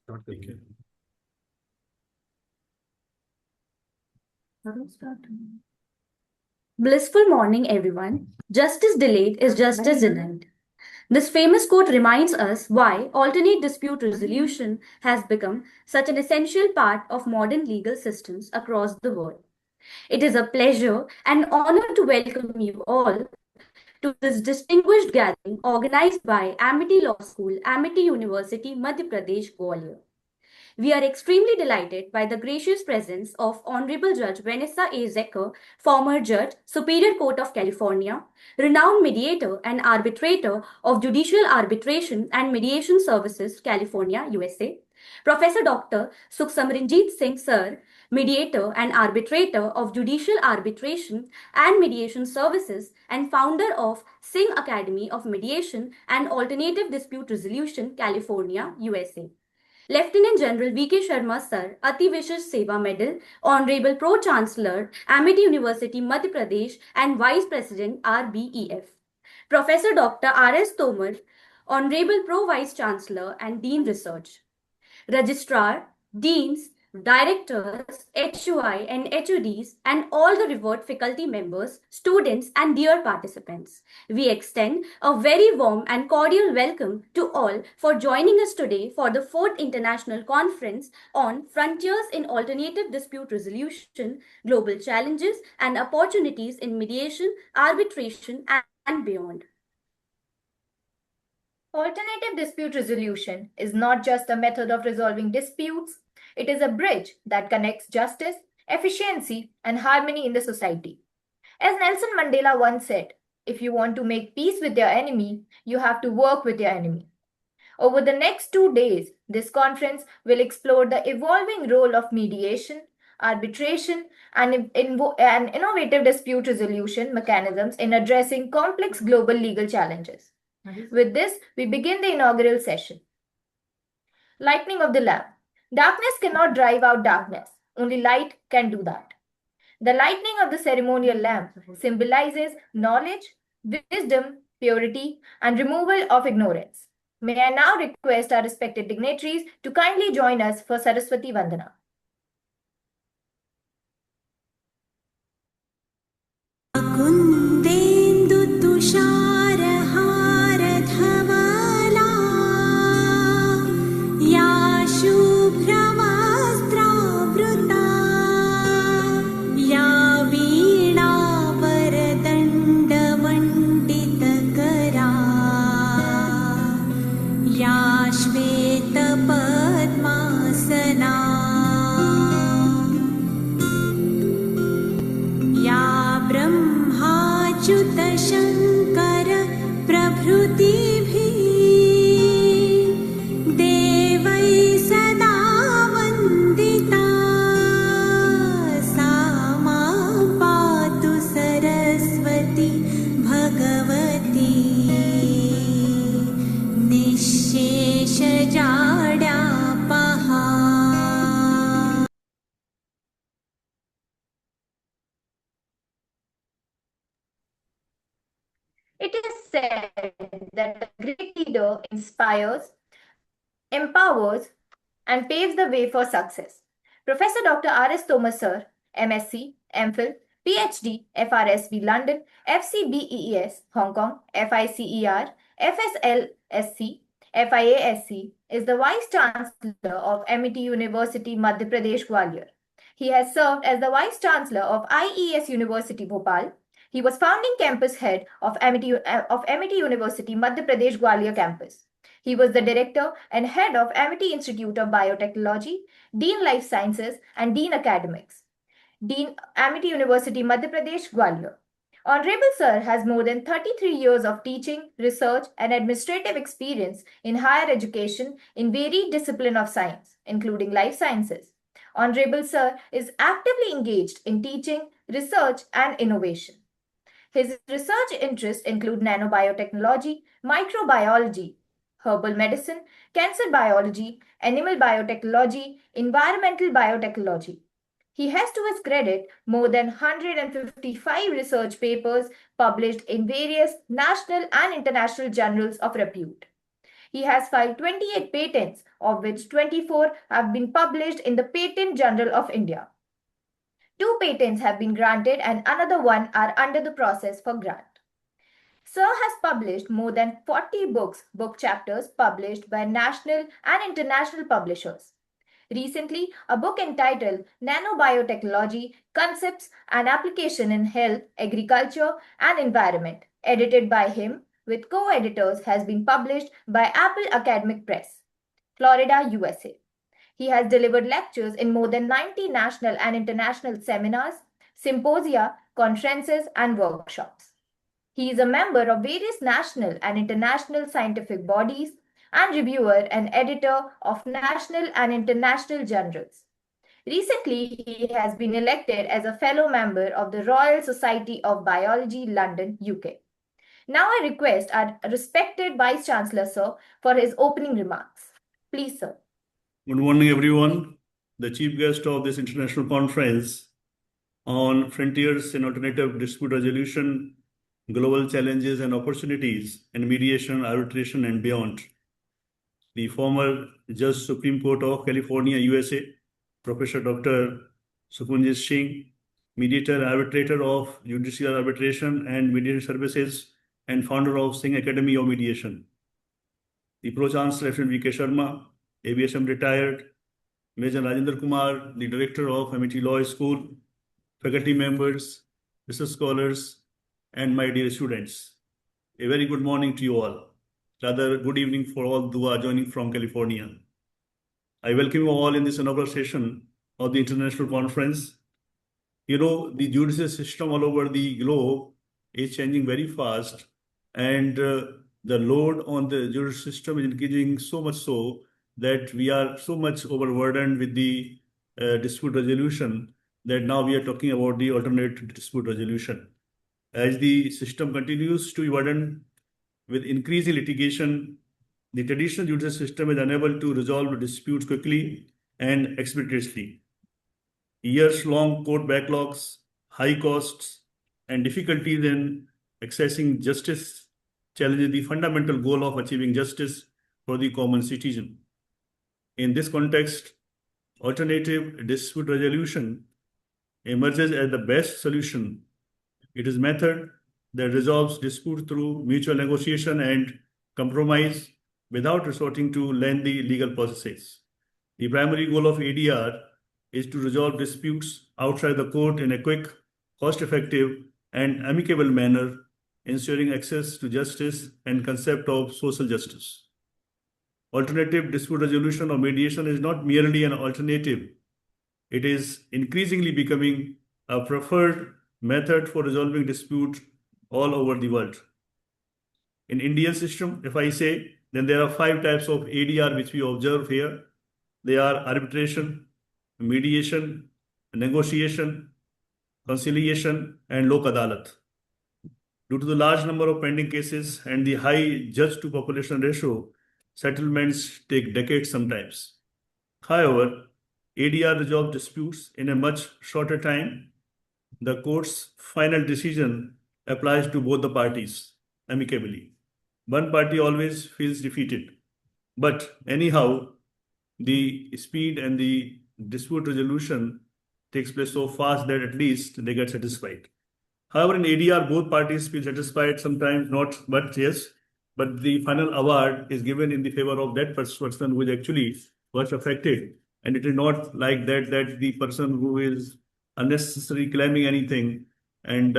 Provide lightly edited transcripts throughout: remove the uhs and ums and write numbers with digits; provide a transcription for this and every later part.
Not thinking. Blissful morning, everyone. Justice delayed is justice denied. This famous quote reminds us why alternate dispute resolution has become such an essential part of modern legal systems across the world. It is a pleasure and honor to welcome you all to this distinguished gathering organized by Amity Law School, Amity University, Madhya Pradesh, Gwalior. We are extremely delighted by the gracious presence of Honorable Judge Vanessa A. Zecker, former Judge, Superior Court of California, renowned mediator and arbitrator of Judicial Arbitration and Mediation Services, California, USA, Professor Dr. Sukhsamranjit Singh Sir, mediator and arbitrator of Judicial Arbitration and Mediation Services and founder of Singh Academy of Mediation and Alternative Dispute Resolution, California, USA. Lieutenant General V.K. Sharma Sir, Ati Vishesh Seva Medal, Honorable Pro Chancellor, Amity University, Madhya Pradesh, and Vice President, RBEF. Professor Dr. R.S. Tomar, Honorable Pro Vice Chancellor and Dean Research. Registrar, Deans, Directors, HUI and HUDs, and all the revered faculty members, students, and dear participants. We extend a very warm and cordial welcome to all for joining us today for the 4th International Conference on Frontiers in Alternative Dispute Resolution, Global Challenges and Opportunities in Mediation, Arbitration, and beyond. Alternative dispute resolution is not just a method of resolving disputes, it is a bridge that connects justice, efficiency, and harmony in the society. As Nelson Mandela once said, if you want to make peace with your enemy, you have to work with your enemy. Over the next 2 days, this conference will explore the evolving role of mediation, arbitration, and innovative dispute resolution mechanisms in addressing complex global legal challenges. With this, we begin the inaugural session. Lightning of the lamp. Darkness cannot drive out darkness. Only light can do that. The lightning of the ceremonial lamp symbolizes knowledge, wisdom, purity, and removal of ignorance. May I now request our respected dignitaries to kindly join us for Saraswati Vandana. Shankar प्रभृतिभिः देवै सदा वन्दिता सा मां पातु Saraswati Bhagwati निःशेषजाड्यापहा. It is said that a great leader inspires, empowers, and paves the way for success. Professor Dr. R.S. Thomas Sir, MSc, MPhil, PhD, FRSB London, FCBEES, Hong Kong, FICER, FSLSC, FIASC, is the Vice Chancellor of Amity University, Madhya Pradesh, Gwalior. He has served as the Vice Chancellor of IES University, Bhopal. He was founding campus head of Amity University, Madhya Pradesh, Gwalior campus. He was the director and head of Amity Institute of Biotechnology, Dean Life Sciences, and Dean Academics. Dean Amity University, Madhya Pradesh, Gwalior. Honorable Sir has more than 33 years of teaching, research, and administrative experience in higher education in varied disciplines of science, including life sciences. Honorable Sir is actively engaged in teaching, research, and innovation. His research interests include nanobiotechnology, microbiology, herbal medicine, cancer biology, animal biotechnology, environmental biotechnology. He has to his credit more than 155 research papers published in various national and international journals of repute. He has filed 28 patents, of which 24 have been published in the Patent Journal of India. 2 patents have been granted and another one are under the process for grant. Sir has published more than 40 book chapters published by national and international publishers. Recently, a book entitled Nanobiotechnology Concepts and Application in Health, Agriculture and Environment, edited by him with co-editors, has been published by Apple Academic Press, Florida, USA. He has delivered lectures in more than 90 national and international seminars, symposia, conferences, and workshops. He is a member of various national and international scientific bodies and reviewer and editor of national and international journals. Recently, he has been elected as a fellow member of the Royal Society of Biology, London, UK. Now I request our respected Vice Chancellor, sir, for his opening remarks. Please, sir. Good morning, everyone. The chief guest of this international conference on Frontiers in Alternative Dispute Resolution, Global Challenges and Opportunities in Mediation, Arbitration, and Beyond. The former Judge Supreme Court of California, USA, Professor Dr. Sukhmanjit Singh, mediator, arbitrator of Judicial Arbitration and Mediation Services, and founder of Singh Academy of Mediation. The Pro-Chancellor V.K. Sharma, ABSM retired, Major Rajendra Kumar, the director of MIT Law School, faculty members, research scholars, and my dear students. A very good morning to you all. Rather, good evening for all who are joining from California. I welcome you all in this inaugural session of the international conference. You know, the judicial system all over the globe is changing very fast, and the load on the judicial system is increasing so much so that we are so much overburdened with the dispute resolution that now we are talking about the alternate dispute resolution. As the system continues to be burdened with increasing litigation, the traditional judicial system is unable to resolve disputes quickly and expeditiously. Years-long court backlogs, high costs, and difficulties in accessing justice challenge the fundamental goal of achieving justice for the common citizen. In this context, alternative dispute resolution emerges as the best solution. It is a method that resolves dispute through mutual negotiation and compromise without resorting to lengthy legal processes. The primary goal of ADR is to resolve disputes outside the court in a quick, cost-effective, and amicable manner, ensuring access to justice and concept of social justice. Alternative dispute resolution or mediation is not merely an alternative. It is increasingly becoming a preferred method for resolving disputes all over the world. In Indian system, if I say, then there are 5 types of ADR which we observe here. They are arbitration, mediation, negotiation, conciliation, and lok adalat. Due to the large number of pending cases and the high judge-to-population ratio, settlements take decades sometimes. However, ADR resolves disputes in a much shorter time. The court's final decision applies to both the parties amicably. One party always feels defeated. But anyhow, the speed and the dispute resolution takes place so fast that at least they get satisfied. However, in ADR, both parties feel satisfied, sometimes not, but yes, but the final award is given in the favor of that person who is actually was affected. And it is not like that the person who is unnecessarily claiming anything and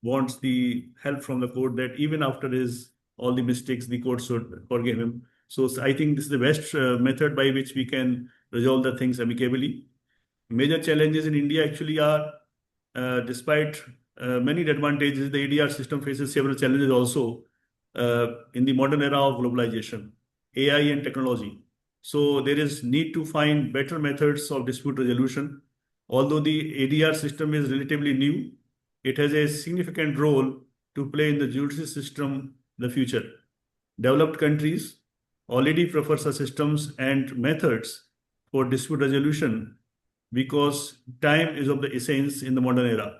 wants the help from the court, that even after his all the mistakes, the court should forgive him. So I think this is the best method by which we can resolve the things amicably. Major challenges in India actually are, despite many advantages, the ADR system faces several challenges also in the modern era of globalization, AI and technology. So there is need to find better methods of dispute resolution. Although the ADR system is relatively new, it has a significant role to play in the judicial system in the future. Developed countries already prefer such systems and methods for dispute resolution because time is of the essence in the modern era.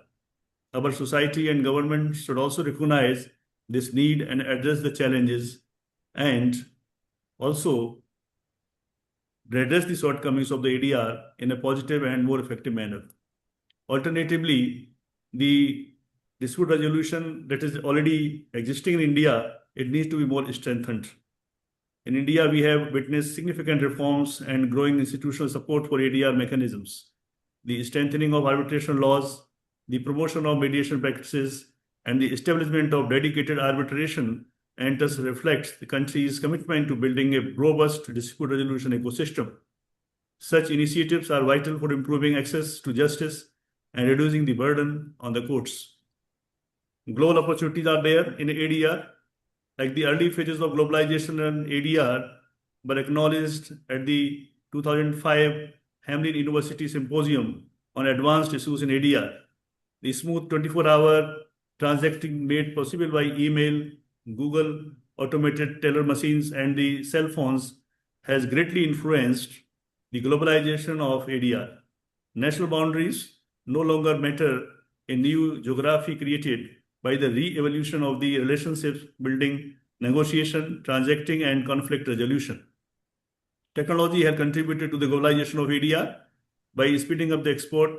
Our society and government should also recognize this need and address the challenges and also redress the shortcomings of the ADR in a positive and more effective manner. Alternatively, the dispute resolution that is already existing in India, it needs to be more strengthened. In India, we have witnessed significant reforms and growing institutional support for ADR mechanisms. The strengthening of arbitration laws, the promotion of mediation practices, and the establishment of dedicated arbitration and thus reflects the country's commitment to building a robust dispute resolution ecosystem. Such initiatives are vital for improving access to justice and reducing the burden on the courts. Global opportunities are there in ADR, like the early phases of globalization and ADR were acknowledged at the 2005 Hamlin University Symposium on Advanced Issues in ADR. The smooth 24-hour transacting made possible by email, Google, automated teller machines, and the cell phones has greatly influenced the globalization of ADR. National boundaries no longer matter. A new geography created by the re-evolution of the relationships building, negotiation, transacting, and conflict resolution. Technology has contributed to the globalization of ADR by speeding up the export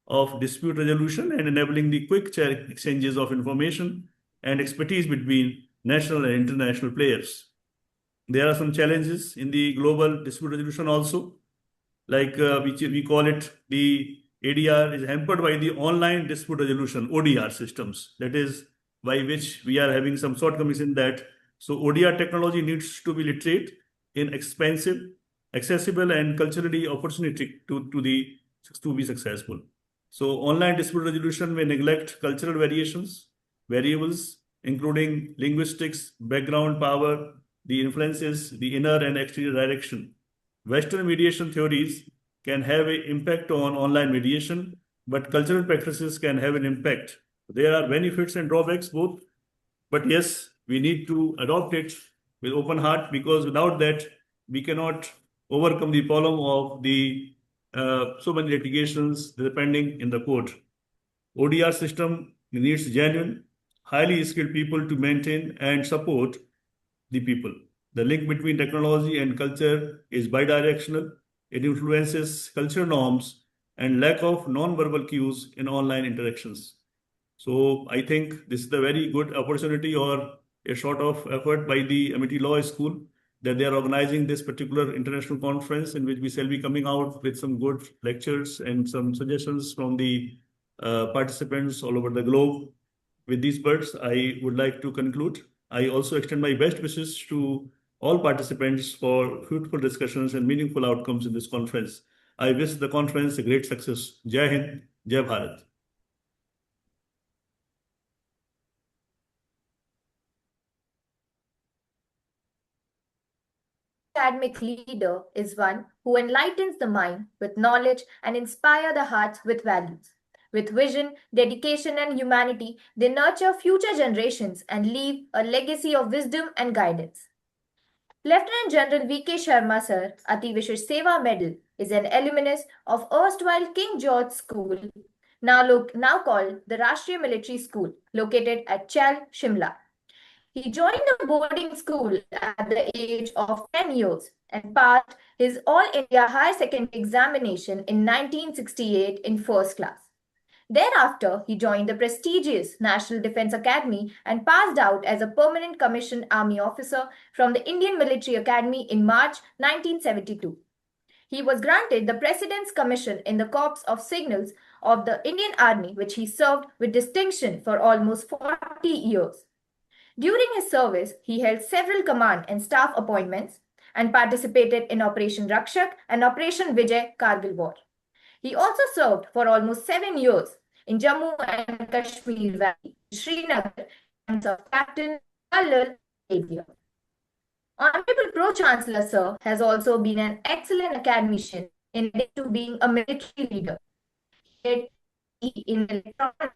of dispute resolution and enabling the quick exchanges of information and expertise between national and international players. There are some challenges in the global dispute resolution also, like we call it the ADR is hampered by the online dispute resolution, ODR systems. That is by which we are having some shortcomings in that. So ODR technology needs to be literate, inexpensive, accessible, and culturally opportunistic to be successful. So online dispute resolution may neglect cultural variables, including linguistics, background power, the influences, the inner and exterior direction. Western mediation theories can have an impact on online mediation, but cultural practices can have an impact. There are benefits and drawbacks both, but yes, we need to adopt it with open heart, because without that, we cannot overcome the problem of the so many litigations depending in the court. ODR system needs genuine, highly skilled people to maintain and support the people. The link between technology and culture is bidirectional. It influences cultural norms and lack of non-verbal cues in online interactions. So I think this is a very good opportunity or a sort of effort by the Amity Law School that they are organizing this particular international conference, in which we shall be coming out with some good lectures and some suggestions from the participants all over the globe. With these words, I would like to conclude. I also extend my best wishes to all participants for fruitful discussions and meaningful outcomes in this conference. I wish the conference a great success. Jai Hind, Jai Bharat. Academic leader is one who enlightens the mind with knowledge and inspires the hearts with values. With vision, dedication, and humanity, they nurture future generations and leave a legacy of wisdom and guidance. Lieutenant General V.K. Sharma Sir, Ati Vishesh Seva Medal, is an alumnus of erstwhile King George School, now called the Rashtriya Military School, located at Chal, Shimla. He joined the boarding school at the age of 10 years and passed his All India Higher Secondary Examination in 1968 in first class. Thereafter, he joined the prestigious National Defence Academy and passed out as a permanent commissioned army officer from the Indian Military Academy in March 1972. He was granted the President's Commission in the Corps of Signals of the Indian Army, which he served with distinction for almost 40 years. During his service, he held several command and staff appointments and participated in Operation Rakshak and Operation Vijay Kargil War. He also served for almost 7 years in Jammu and Kashmir Valley, Srinagar, and of Captain Colonel Xavier. Honorable Pro-Chancellor Sir has also been an excellent academician in addition to being a military leader. He had in electronics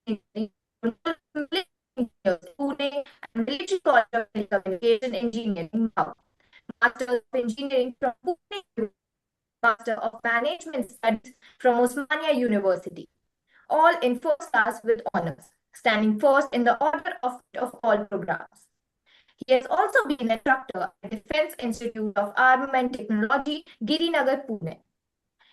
and Pune and Military College of Telecommunication Engineering, Master of Engineering from Pune, Master of Management Studies from Osmania University, all in first class with honors, standing first in the order of all programs. He has also been an instructor at Defense Institute of Armament Technology, Girinagar, Pune.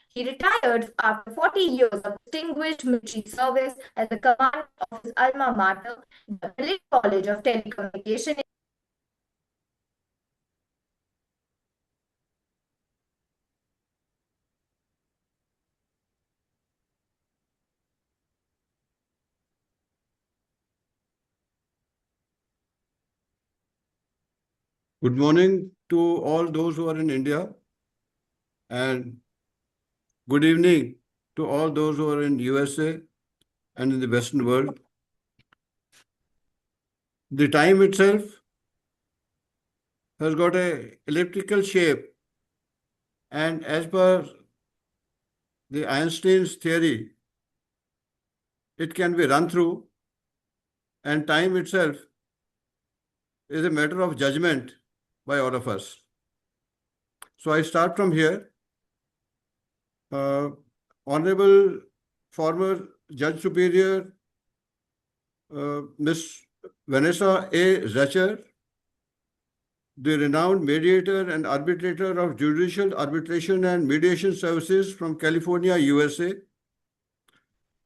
He retired after 40 years of distinguished military service as the commander of his alma mater, the Military College of Telecommunication. Good morning to all those who are in India, and good evening to all those who are in USA and in the Western world. The time itself has got a elliptical shape, and as per the Einstein's theory, it can be run through, and time itself is a matter of judgment by all of us. So I start from here. Honorable former Judge Superior Miss Vanessa A. Zacher, the renowned mediator and arbitrator of judicial arbitration and mediation services from California, USA.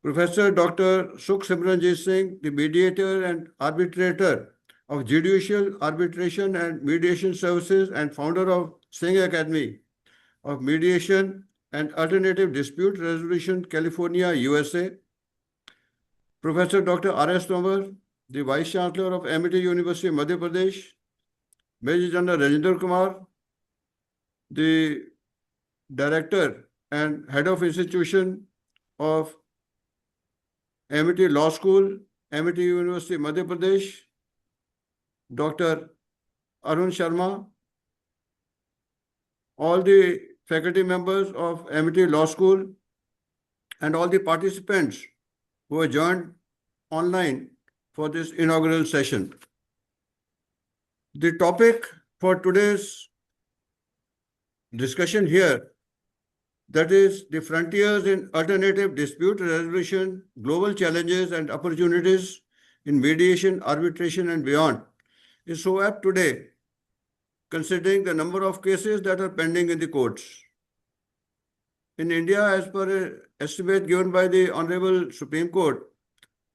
Professor Dr. Sukh Simranjit Singh, the mediator and arbitrator of judicial arbitration and mediation services and founder of Singh Academy of Mediation and Alternative Dispute Resolution, California, USA. Professor Dr. R.S. Tomar, the Vice Chancellor of Amity University, Madhya Pradesh. Major General Rajinder Kumar, the Director and Head of Institution of Amity Law School, Amity University, Madhya Pradesh. Dr. Arun Sharma, all the faculty members of Amity Law School, and all the participants who have joined online for this inaugural session. The topic for today's discussion here, that is the frontiers in alternative dispute resolution, global challenges and opportunities in mediation, arbitration and beyond, is so apt today, considering the number of cases that are pending in the courts. In India, as per an estimate given by the Honorable Supreme Court,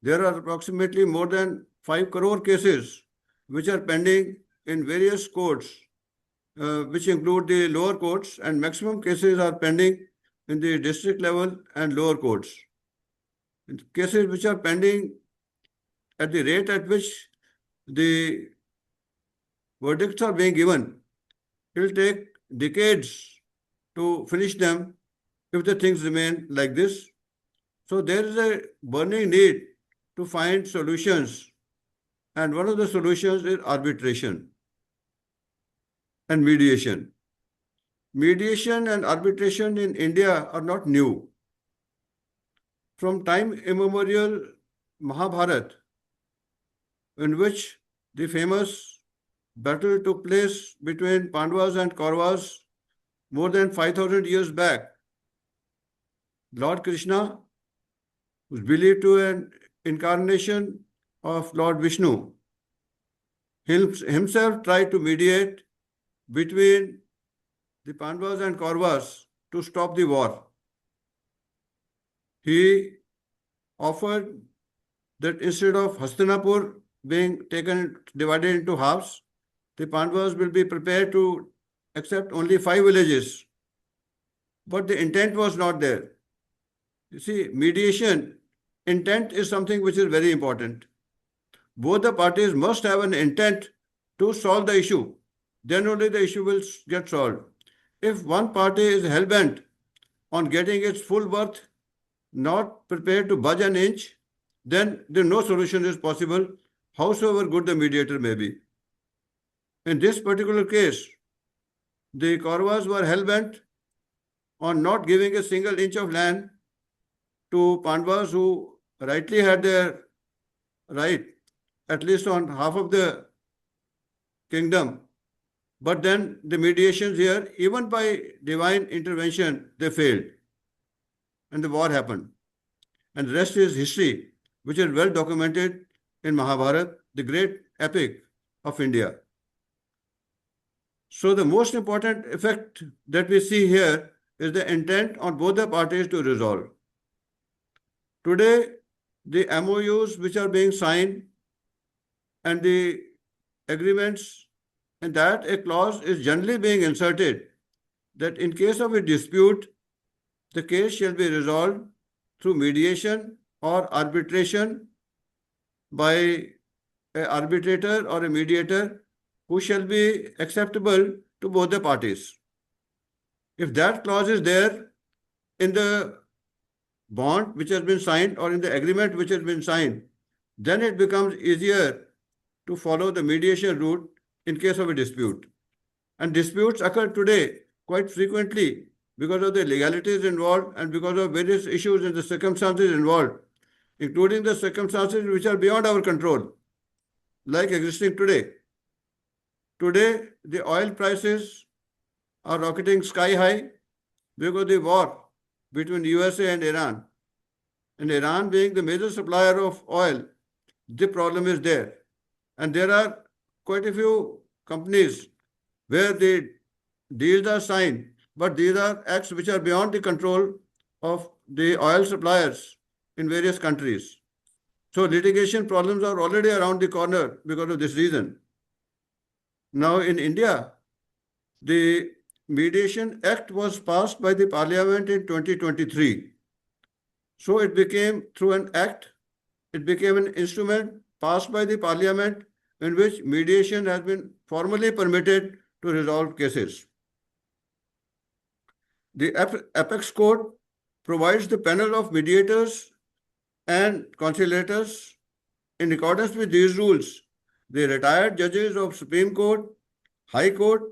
there are approximately more than 5 crore cases which are pending in various courts, which include the lower courts, and maximum cases are pending in the district level and lower courts. In cases which are pending at the rate at which the verdicts are being given, it will take decades to finish them if the things remain like this. So there is a burning need to find solutions, and one of the solutions is arbitration and mediation. Mediation and arbitration in India are not new. From time immemorial, Mahabharata, in which the famous battle took place between Pandavas and Kauravas more than 5,000 years back, Lord Krishna, who is believed to be an incarnation of Lord Vishnu, himself tried to mediate between the Pandavas and Kauravas to stop the war. He offered that instead of Hastinapur being divided into halves, the Pandavas will be prepared to accept only 5 villages. But the intent was not there. You see, mediation, intent is something which is very important. Both the parties must have an intent to solve the issue. Then only the issue will get solved. If one party is hell-bent on getting its full worth, not prepared to budge an inch, then no solution is possible, howsoever good the mediator may be. In this particular case, the Kauravas were hell-bent on not giving a single inch of land to Pandavas, who rightly had their right, at least on half of the kingdom. But then the mediations here, even by divine intervention, they failed. And the war happened. And the rest is history, which is well documented in Mahabharata, the great epic of India. So the most important effect that we see here is the intent on both the parties to resolve. Today, the MOUs which are being signed and the agreements, in that a clause is generally being inserted that in case of a dispute, the case shall be resolved through mediation or arbitration by an arbitrator or a mediator who shall be acceptable to both the parties. If that clause is there in the bond which has been signed or in the agreement which has been signed, then it becomes easier to follow the mediation route in case of a dispute. And disputes occur today quite frequently because of the legalities involved and because of various issues and the circumstances involved, including the circumstances which are beyond our control, like existing today. Today, the oil prices are rocketing sky high because of the war between USA and Iran. And Iran being the major supplier of oil, the problem is there. And there are quite a few companies where the deals are signed, but these are acts which are beyond the control of the oil suppliers in various countries. So litigation problems are already around the corner because of this reason. Now in India, the Mediation Act was passed by the Parliament in 2023. So it became, through an act, it became an instrument passed by the Parliament in which mediation has been formally permitted to resolve cases. The Apex Code provides the panel of mediators and conciliators. In accordance with these rules, the retired judges of Supreme Court, High Court,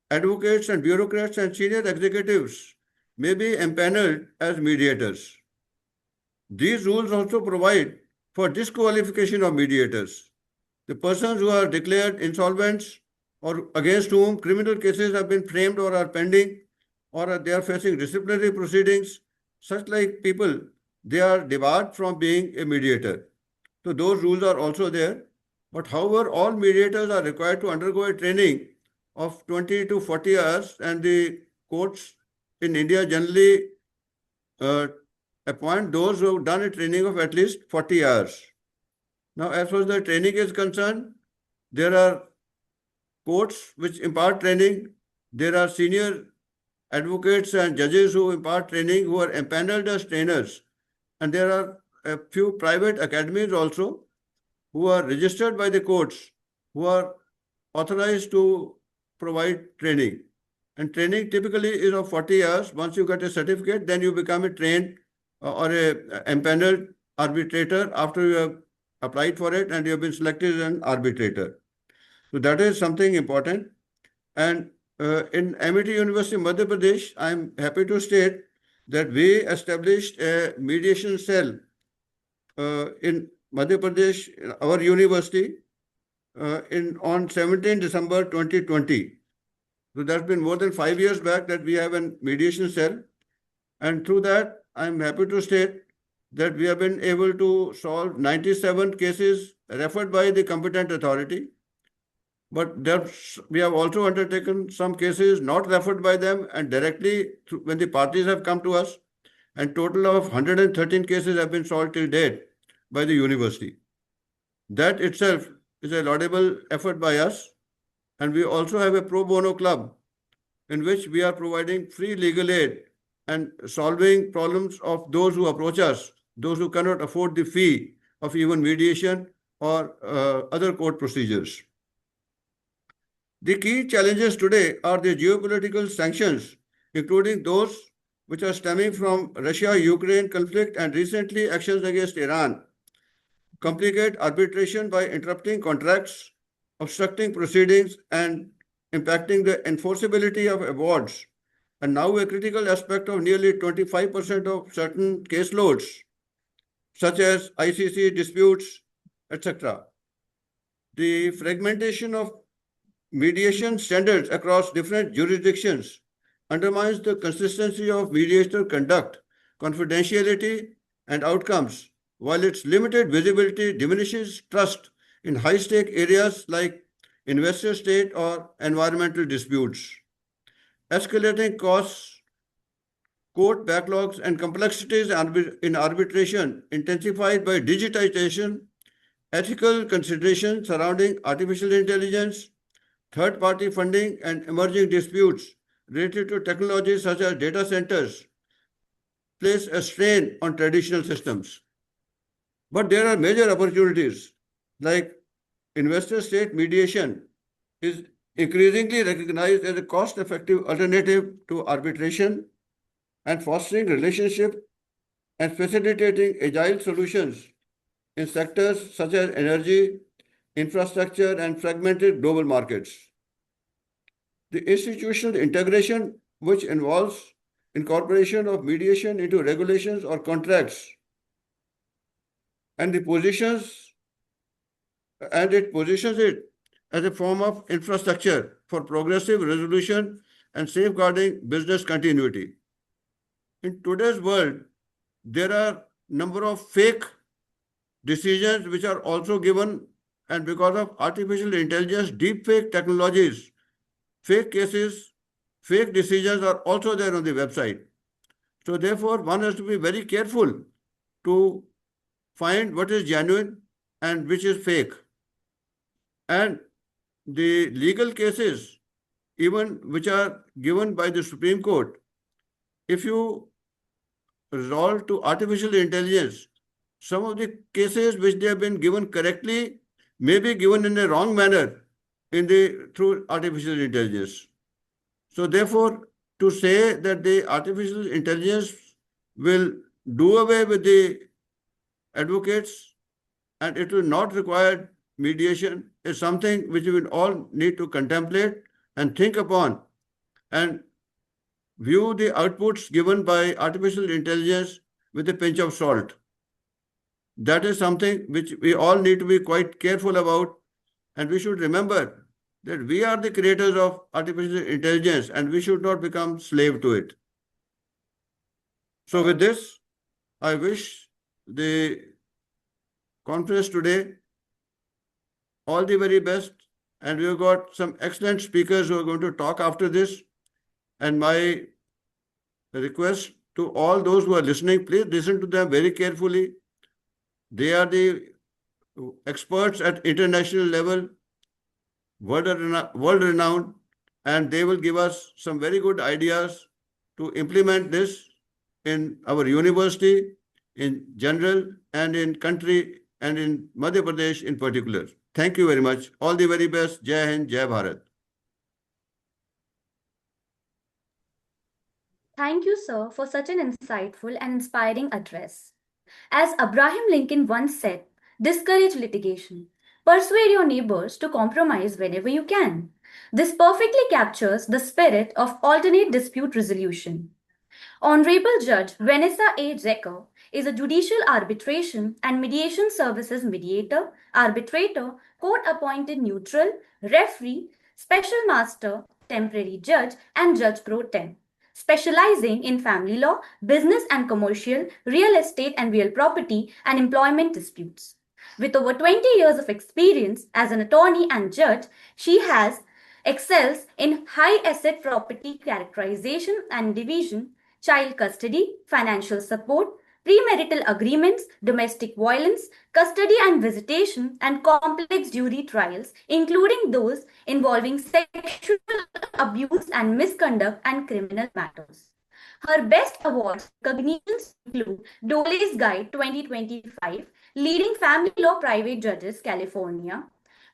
advocates and bureaucrats and senior executives may be empaneled as mediators. These rules also provide for disqualification of mediators. The persons who are declared insolvent or against whom criminal cases have been framed or are pending or they are facing disciplinary proceedings, such like people, they are debarred from being a mediator. So those rules are also there. But however, all mediators are required to undergo a training of 20 to 40 hours, and the courts in India generally appoint those who have done a training of at least 40 hours. Now, as far as the training is concerned, there are courts which impart training. There are senior advocates and judges who impart training who are empaneled as trainers. And there are a few private academies also who are registered by the courts, who are authorized to provide training. And training typically is of 40 hours. Once you get a certificate, then you become a trained or a empaneled arbitrator after you have applied for it and you have been selected as an arbitrator. So that is something important. And in MIT University, Madhya Pradesh, I am happy to state that we established a mediation cell in Madhya Pradesh, our university, on 17 December 2020. So that's been more than 5 years back that we have a mediation cell. And through that, I'm happy to state that we have been able to solve 97 cases referred by the competent authority. But we have also undertaken some cases not referred by them and directly when the parties have come to us. And total of 113 cases have been solved till date by the university. That itself is a laudable effort by us. And we also have a pro bono club in which we are providing free legal aid and solving problems of those who approach us, those who cannot afford the fee of even mediation or other court procedures. The key challenges today are the geopolitical sanctions, including those which are stemming from Russia-Ukraine conflict and recently actions against Iran, complicate arbitration by interrupting contracts, obstructing proceedings, and impacting the enforceability of awards, and now a critical aspect of nearly 25% of certain caseloads, such as ICC disputes, etc. The fragmentation of mediation standards across different jurisdictions undermines the consistency of mediator conduct, confidentiality, and outcomes, while its limited visibility diminishes trust in high-stake areas like investor state or environmental disputes. Escalating costs, court backlogs, and complexities in arbitration intensified by digitization, ethical considerations surrounding artificial intelligence, third-party funding, and emerging disputes related to technologies such as data centers place a strain on traditional systems. But there are major opportunities, like investor-state mediation is increasingly recognized as a cost-effective alternative to arbitration, and fostering relationship and facilitating agile solutions in sectors such as energy, infrastructure, and fragmented global markets. The institutional integration, which involves incorporation of mediation into regulations or contracts, and it positions it as a form of infrastructure for progressive resolution and safeguarding business continuity. In today's world, there are number of fake decisions which are also given, and because of artificial intelligence, deep fake technologies, fake cases, fake decisions are also there on the website. So therefore, one has to be very careful to find what is genuine and which is fake. And the legal cases, even which are given by the Supreme Court, if you resolve to artificial intelligence, some of the cases which they have been given correctly may be given in a wrong manner through artificial intelligence. So therefore, to say that the artificial intelligence will do away with the advocates and it will not require mediation is something which we will all need to contemplate and think upon and view the outputs given by artificial intelligence with a pinch of salt. That is something which we all need to be quite careful about, and we should remember that we are the creators of artificial intelligence and we should not become slave to it. So with this, I wish the conference today all the very best, and we've got some excellent speakers who are going to talk after this. And my request to all those who are listening, please listen to them very carefully. They are the experts at international level, world renowned, and they will give us some very good ideas to implement this in our university in general and in country and in Madhya Pradesh in particular. Thank you very much. All the very best. Jai Hind, Jai Bharat. Thank you, sir, for such an insightful and inspiring address. As Abraham Lincoln once said, discourage litigation. Persuade your neighbors to compromise whenever you can. This perfectly captures the spirit of alternate dispute resolution. Honorable Judge Vanessa A. Zecker is a judicial arbitration and mediation services mediator, arbitrator, court-appointed neutral, referee, special master, temporary judge, and judge pro tem, specializing in family law, business and commercial, real estate and real property, and employment disputes. With over 20 years of experience as an attorney and judge, she excels in high asset property characterization and division, child custody, financial support, premarital agreements, domestic violence, custody and visitation, and complex jury trials, including those involving sexual abuse and misconduct and criminal matters. Her best awards recognitions include Dole's Guide 2025, Leading Family Law Private Judges, California,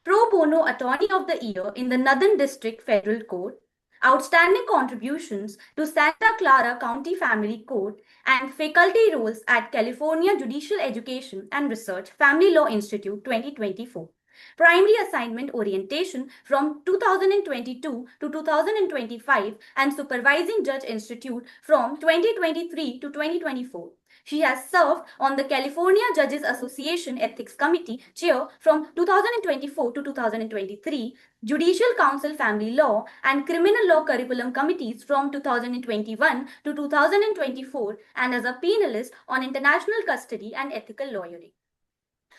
Pro Bono Attorney of the Year in the Northern District Federal Court, outstanding contributions to Santa Clara County Family Court, and faculty roles at California Judicial Education and Research Family Law Institute 2024. Primary assignment orientation from 2022 to 2025 and Supervising Judge Institute from 2023 to 2024. She has served on the California Judges Association Ethics Committee Chair from 2024 to 2023, Judicial Council Family Law and Criminal Law Curriculum Committees from 2021 to 2024, and as a panelist on international custody and ethical lawyering.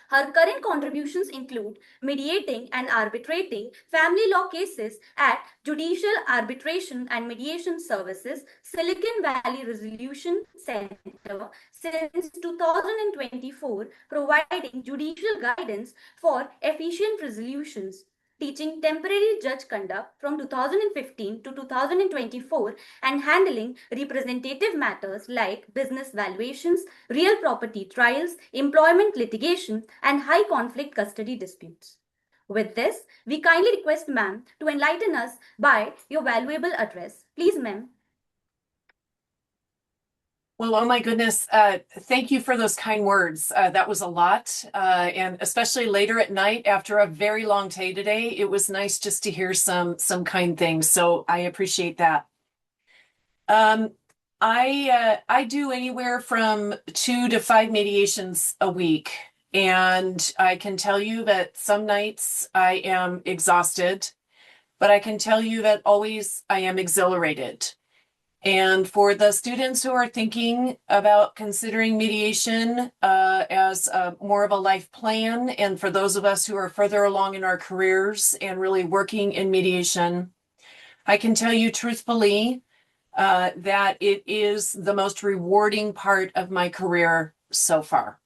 Her current contributions include mediating and arbitrating family law cases at Judicial Arbitration and Mediation Services, Silicon Valley Resolution Center since 2024, providing judicial guidance for efficient resolutions. Teaching temporary judge conduct from 2015 to 2024 and handling representative matters like business valuations, real property trials, employment litigation, and high conflict custody disputes. With this, we kindly request ma'am to enlighten us by your valuable address. Please, ma'am. Well, oh my goodness. Thank you for those kind words. That was a lot. And especially later at night after a very long day today, it was nice just to hear some kind things. So I appreciate that. I do anywhere from 2 to 5 mediations a week. And I can tell you that some nights I am exhausted, but I can tell you that always I am exhilarated. And for the students who are thinking about considering mediation as more of a life plan, and for those of us who are further along in our careers and really working in mediation, I can tell you truthfully that it is the most rewarding part of my career so far.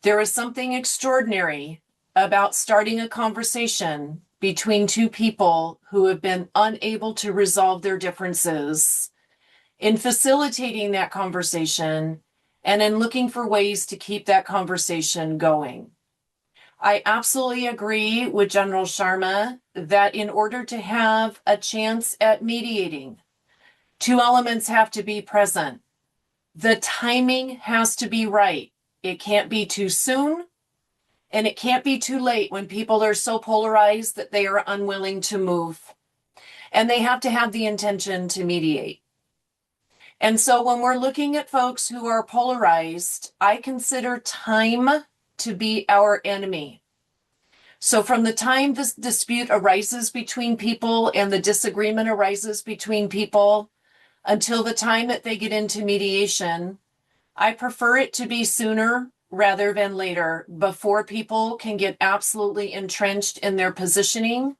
There is something extraordinary about starting a conversation between two people who have been unable to resolve their differences, in facilitating that conversation, and in looking for ways to keep that conversation going. I absolutely agree with General Sharma that in order to have a chance at mediating, 2 elements have to be present. The timing has to be right. It can't be too soon, and it can't be too late when people are so polarized that they are unwilling to move. And they have to have the intention to mediate. And so when we're looking at folks who are polarized, I consider time to be our enemy. So from the time this dispute arises between people and the disagreement arises between people until the time that they get into mediation, I prefer it to be sooner rather than later, before people can get absolutely entrenched in their positioning,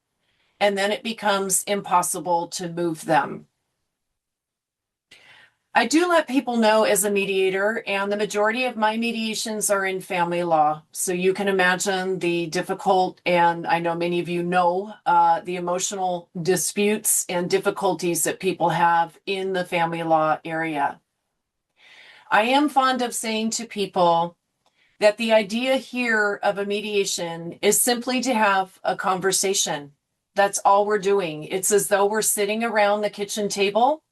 and then it becomes impossible to move them. I do let people know as a mediator, and the majority of my mediations are in family law. So you can imagine the difficult, and I know many of you know, the emotional disputes and difficulties that people have in the family law area. I am fond of saying to people that the idea here of a mediation is simply to have a conversation. That's all we're doing. It's as though we're sitting around the kitchen table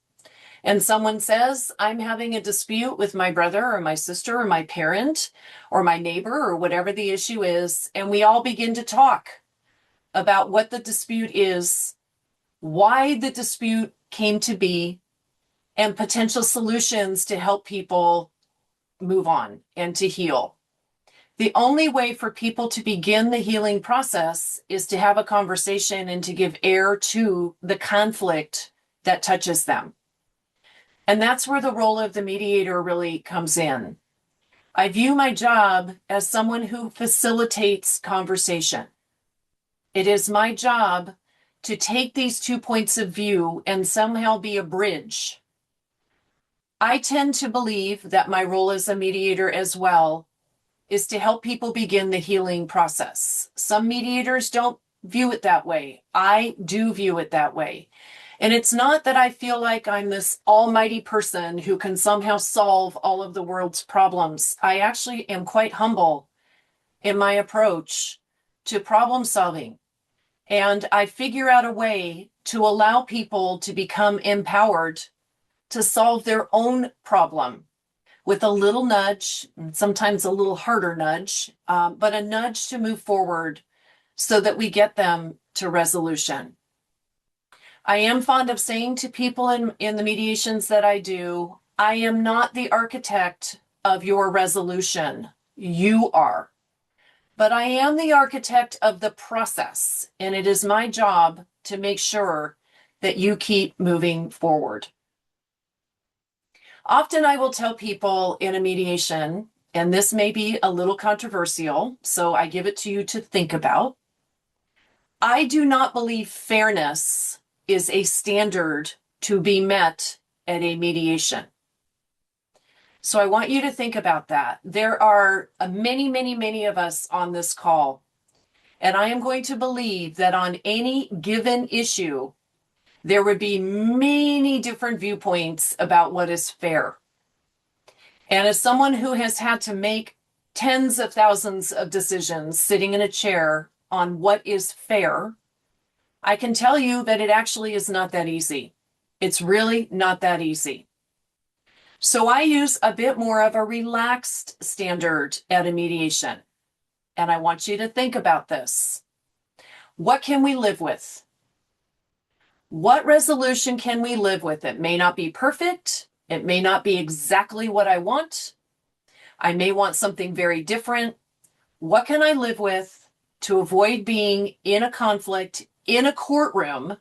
and someone says, I'm having a dispute with my brother or my sister or my parent or my neighbor or whatever the issue is. And we all begin to talk about what the dispute is, why the dispute came to be, and potential solutions to help people move on and to heal. The only way for people to begin the healing process is to have a conversation and to give air to the conflict that touches them. And that's where the role of the mediator really comes in. I view my job as someone who facilitates conversation. It is my job to take these 2 points of view and somehow be a bridge. I tend to believe that my role as a mediator as well is to help people begin the healing process. Some mediators don't view it that way. I do view it that way. And it's not that I feel like I'm this almighty person who can somehow solve all of the world's problems. I actually am quite humble in my approach to problem solving. And I figure out a way to allow people to become empowered to solve their own problem with a little nudge, sometimes a little harder nudge, but a nudge to move forward so that we get them to resolution. I am fond of saying to people in the mediations that I do, I am not the architect of your resolution. You are. But I am the architect of the process, and it is my job to make sure that you keep moving forward. Often I will tell people in a mediation and this may be a little controversial, so I give it to you to think about. I do not believe fairness is a standard to be met at a mediation. So I want you to think about that. There are many of us on this call, and I am going to believe that on any given issue, there would be many different viewpoints about what is fair. And as someone who has had to make tens of thousands of decisions sitting in a chair on what is fair, I can tell you that it actually is not that easy. It's really not that easy. So I use a bit more of a relaxed standard at a mediation. And I want you to think about this. What can we live with? What resolution can we live with? It may not be perfect. It may not be exactly what I want. I may want something very different. What can I live with to avoid being in a conflict in a courtroom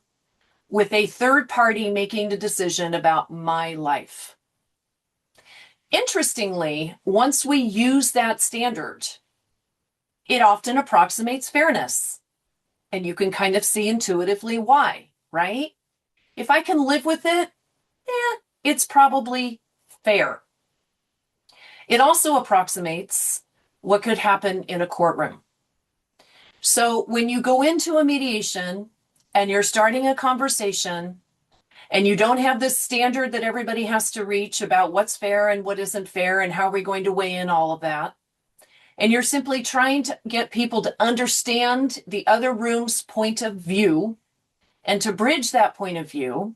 with a third party making the decision about my life? Interestingly, once we use that standard, it often approximates fairness. And you can kind of see intuitively why, right? If I can live with it, it's probably fair. It also approximates what could happen in a courtroom. So when you go into a mediation and you're starting a conversation and you don't have this standard that everybody has to reach about what's fair and what isn't fair and how are we going to weigh in all of that, and you're simply trying to get people to understand the other room's point of view and to bridge that point of view,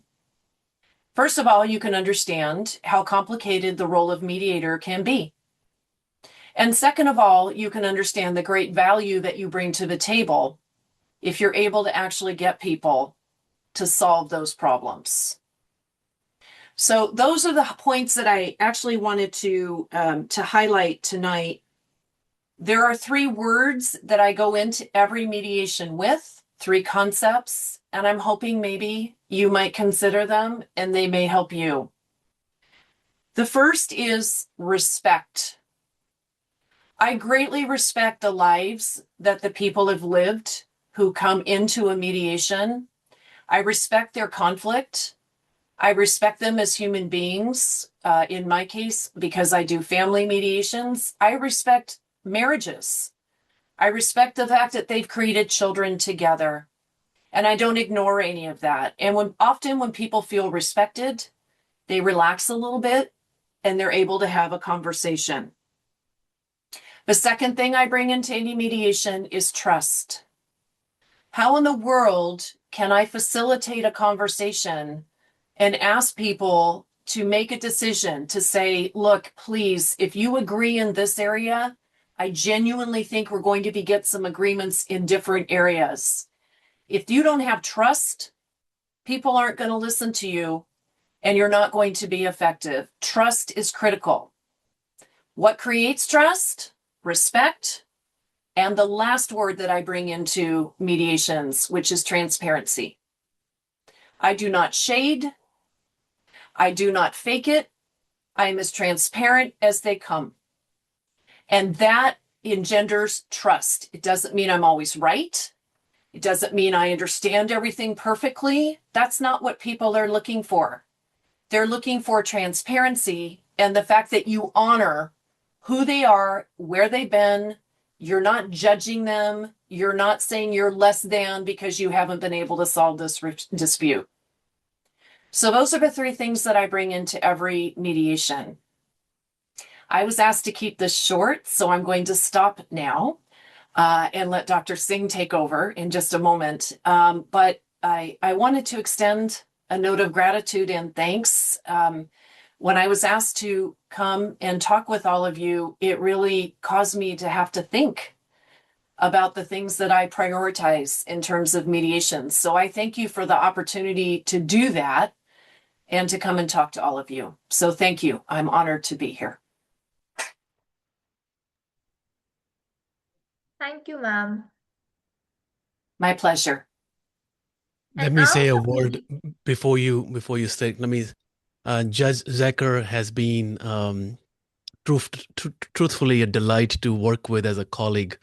first of all, you can understand how complicated the role of mediator can be. And second of all, you can understand the great value that you bring to the table if you're able to actually get people to solve those problems. So those are the points that I actually wanted to highlight tonight. There are 3 words that I go into every mediation with, 3 concepts, and I'm hoping maybe you might consider them and they may help you. The first is respect. I greatly respect the lives that the people have lived who come into a mediation. I respect their conflict. I respect them as human beings. In my case, because I do family mediations, I respect marriages. I respect the fact that they've created children together. And I don't ignore any of that. And often when people feel respected, they relax a little bit and they're able to have a conversation. The second thing I bring into any mediation is trust. How in the world can I facilitate a conversation and ask people to make a decision to say, look, please, if you agree in this area, I genuinely think we're going to get some agreements in different areas. If you don't have trust, people aren't going to listen to you and you're not going to be effective. Trust is critical. What creates trust? Respect. And the last word that I bring into mediations, which is transparency. I do not shade. I do not fake it. I am as transparent as they come. And that engenders trust. It doesn't mean I'm always right. It doesn't mean I understand everything perfectly. That's not what people are looking for. They're looking for transparency and the fact that you honor who they are, where they've been. You're not judging them. You're not saying you're less than because you haven't been able to solve this dispute. So those are the 3 things that I bring into every mediation. I was asked to keep this short, so I'm going to stop now and let Dr. Singh take over in just a moment. But I wanted to extend a note of gratitude and thanks. When I was asked to come and talk with all of you, it really caused me to have to think about the things that I prioritize in terms of mediations. So I thank you for the opportunity to do that and to come and talk to all of you. So thank you. I'm honored to be here. Thank you, ma'am. My pleasure. Let And me say a after word before you start. Judge Zecker has been truthfully a delight to work with as a colleague,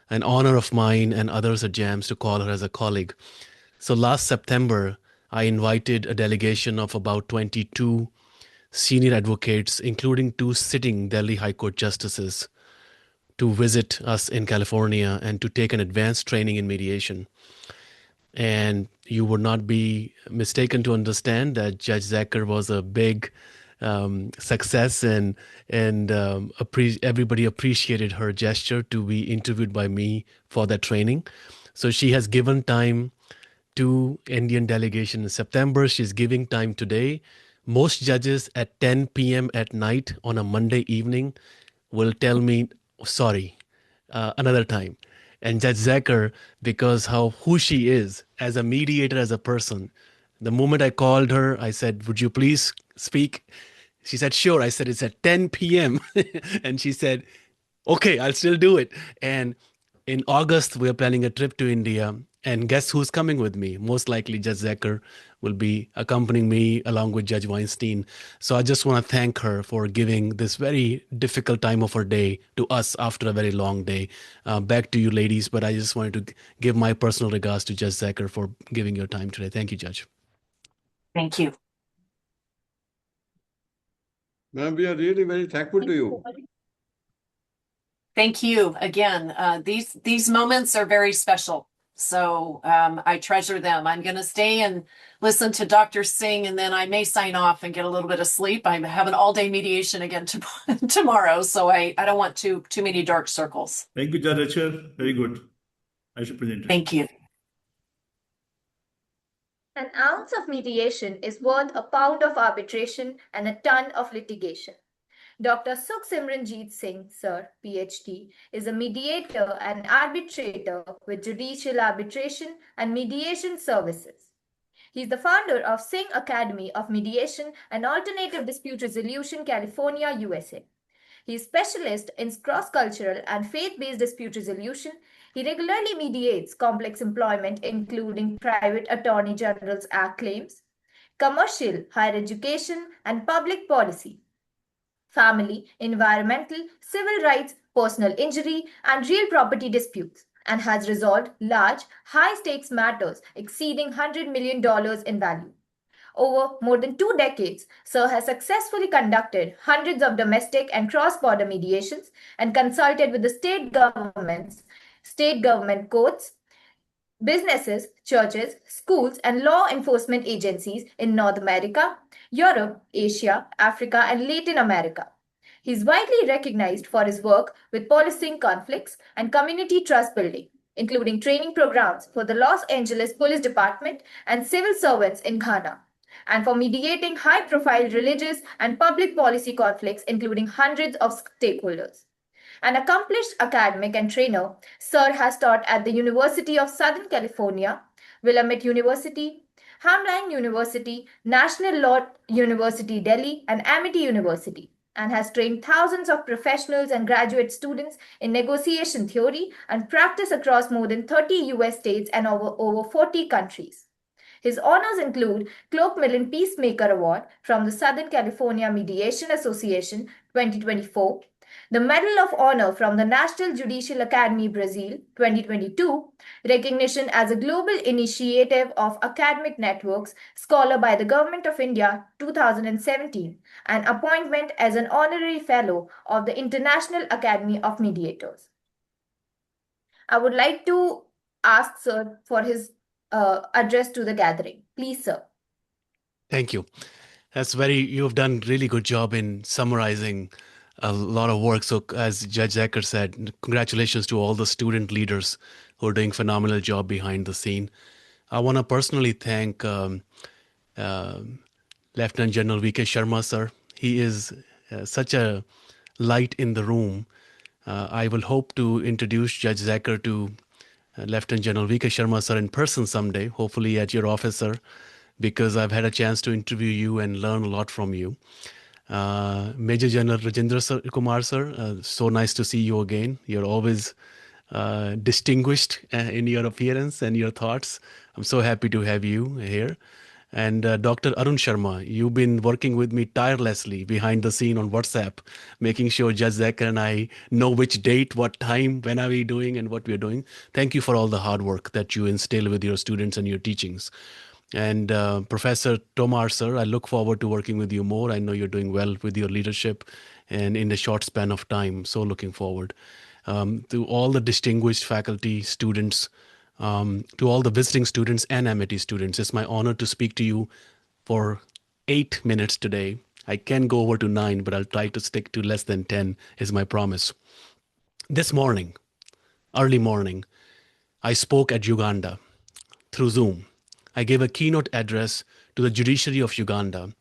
an honor of mine and others at JAMS to call her as a colleague. So last September, I invited a delegation of about 22 senior advocates, including 2 sitting Delhi High Court justices, to visit us in California and to take an advanced training in mediation. And you would not be mistaken to understand that Judge Zacher was a big success, and everybody appreciated her gesture to be interviewed by me for that training. So she has given time to Indian delegation in September. She's giving time today. Most judges at 10 p.m. at night on a Monday evening will tell me, sorry, another time. And Judge Zacher, because who she is as a mediator, as a person, the moment I called her, I said, would you please speak? She said, sure. I said, it's at 10 p.m. And she said, okay, I'll still do it. And in August, we're planning a trip to India. And guess who's coming with me? Most likely Judge Zacher will be accompanying me along with Judge Weinstein. So I just want to thank her for giving this very difficult time of her day to us after a very long day. Back to you, ladies. But I just wanted to give my personal regards to Judge Zacher for giving your time today. Thank you, Judge. Thank you. Ma'am, we are really very thankful to you. Thank you again. These moments are very special. So I treasure them. I'm going to stay and listen to Dr. Singh, and then I may sign off and get a little bit of sleep. I have an all-day mediation again tomorrow, so I don't want too many dark circles. Thank you, Judge Zacher. Very good. I should present it. Thank you. An ounce of mediation is worth a pound of arbitration and a ton of litigation. Dr. Sukhsimranjeet Singh, Sir, PhD, is a mediator and arbitrator with judicial arbitration and mediation services. He is the founder of Singh Academy of Mediation and Alternative Dispute Resolution, California, USA. He is specialist in cross-cultural and faith-based dispute resolution. He regularly mediates complex employment, including Private Attorney General's Act claims, commercial, higher education, and public policy, family, environmental, civil rights, personal injury, and real property disputes, and has resolved large, high-stakes matters exceeding $100 million in value. Over more than 2 decades, Sir has successfully conducted hundreds of domestic and cross-border mediations and consulted with the state governments, state government courts, businesses, churches, schools, and law enforcement agencies in North America, Europe, Asia, Africa, and Latin America. He is widely recognized for his work with policing conflicts and community trust building, including training programs for the Los Angeles Police Department and civil servants in Ghana, and for mediating high-profile religious and public policy conflicts, including hundreds of stakeholders. An accomplished academic and trainer, Sir has taught at the University of Southern California, Willamette University, Hamline University, National Law University Delhi, and Amity University, and has trained thousands of professionals and graduate students in negotiation theory and practice across more than 30 US states and over 40 countries. His honors include Clark Millen Peacemaker Award from the Southern California Mediation Association 2024, the Medal of Honor from the National Judicial Academy Brazil 2022, recognition as a global initiative of academic networks, scholar by the Government of India 2017, and appointment as an honorary fellow of the International Academy of Mediators. I would like to ask Sir for his address to the gathering. Please, sir. Thank you. You've done really good job in summarizing a lot of work. So as Judge Zacher said, congratulations to all the student leaders who are doing a phenomenal job behind the scene. I want to personally thank Lieutenant General V.K. Sharma, sir. He is such a light in the room. I will hope to introduce Judge Zacher to Lieutenant General V.K. Sharma, sir, in person someday, hopefully at your office, sir, because I've had a chance to interview you and learn a lot from you. Major General Rajendra Kumar, sir, so nice to see you again. You're always distinguished in your appearance and your thoughts. I'm so happy to have you here. And Dr. Arun Sharma, you've been working with me tirelessly behind the scene on WhatsApp, making sure Judge Zachar and I know which date, what time, when are we doing, and what we're doing. Thank you for all the hard work that you instill with your students and your teachings. And Professor Tomar, sir, I look forward to working with you more. I know you're doing well with your leadership and in the short span of time. So looking forward. To all the distinguished faculty, students, to all the visiting students and Amity students, it's my honor to speak to you for 8 minutes today. I can go over to 9, but I'll try to stick to less than 10 is my promise. This morning, early morning, I spoke at Uganda through Zoom. I gave a keynote address to the judiciary of Uganda.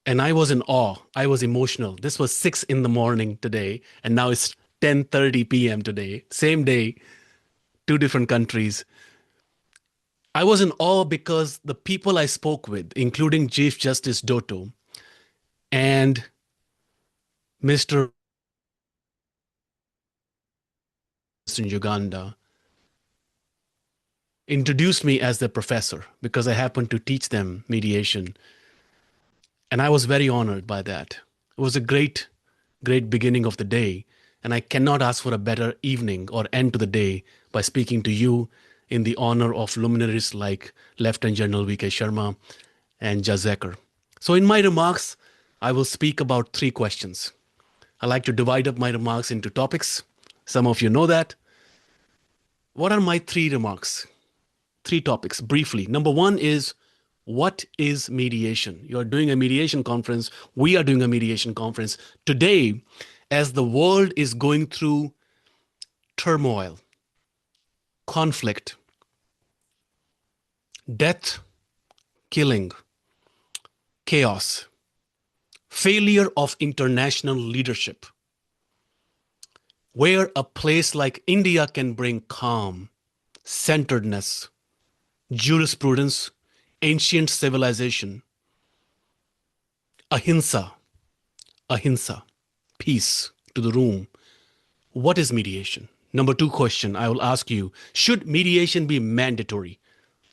And I was in awe. I was emotional. This was 6 in the morning today, and now it's 10:30 p.m. today. Same day, 2 different countries. I was in awe because the people I spoke with, including Chief Justice Dotto and Mr. in Uganda, introduced me as their professor because I happened to teach them mediation. And I was very honored by that. It was a great, great beginning of the day. And I cannot ask for a better evening or end to the day by speaking to you in the honor of luminaries like Lieutenant General V.K. Sharma and Judge Zachar. So in my remarks, I will speak about 3 questions. I like to divide up my remarks into topics. Some of you know that. What are my 3 remarks? 3 topics, briefly. Number 1 is, what is mediation? You are doing a mediation conference. We are doing a mediation conference. Today, as the world is going through turmoil, conflict, death, killing, chaos, failure of international leadership, where a place like India can bring calm, centeredness, jurisprudence, ancient civilization, ahimsa, peace to the room. What is mediation? Number 2 question I will ask you, should mediation be mandatory?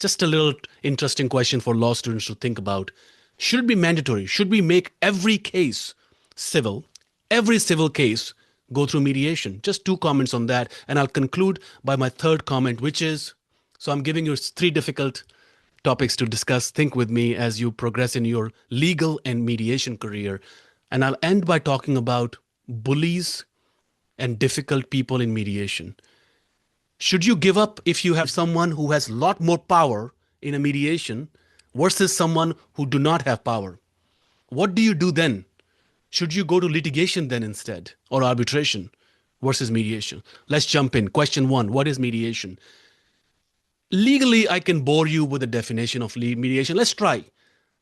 Just a little interesting question for law students to think about. Should it be mandatory? Should we make every case civil, every civil case go through mediation? Just 2 comments on that. And I'll conclude by my 3rd comment, which is, so I'm giving you 3 difficult topics to discuss. Think with me as you progress in your legal and mediation career. And I'll end by talking about bullies and difficult people in mediation. Should you give up if you have someone who has a lot more power in a mediation versus someone who do not have power? What do you do then? Should you go to litigation then instead, or arbitration versus mediation? Let's jump in. Question 1, what is mediation? Legally, I can bore you with the definition of mediation. Let's try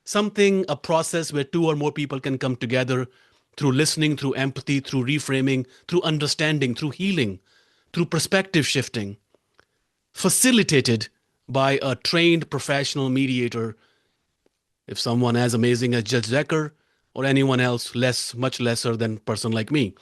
something, a process where 2 or more people can come together through listening, through empathy, through reframing, through understanding, through healing, through perspective shifting, facilitated by a trained professional mediator. If someone as amazing as Judge Zachar or anyone else, much lesser than a person like me.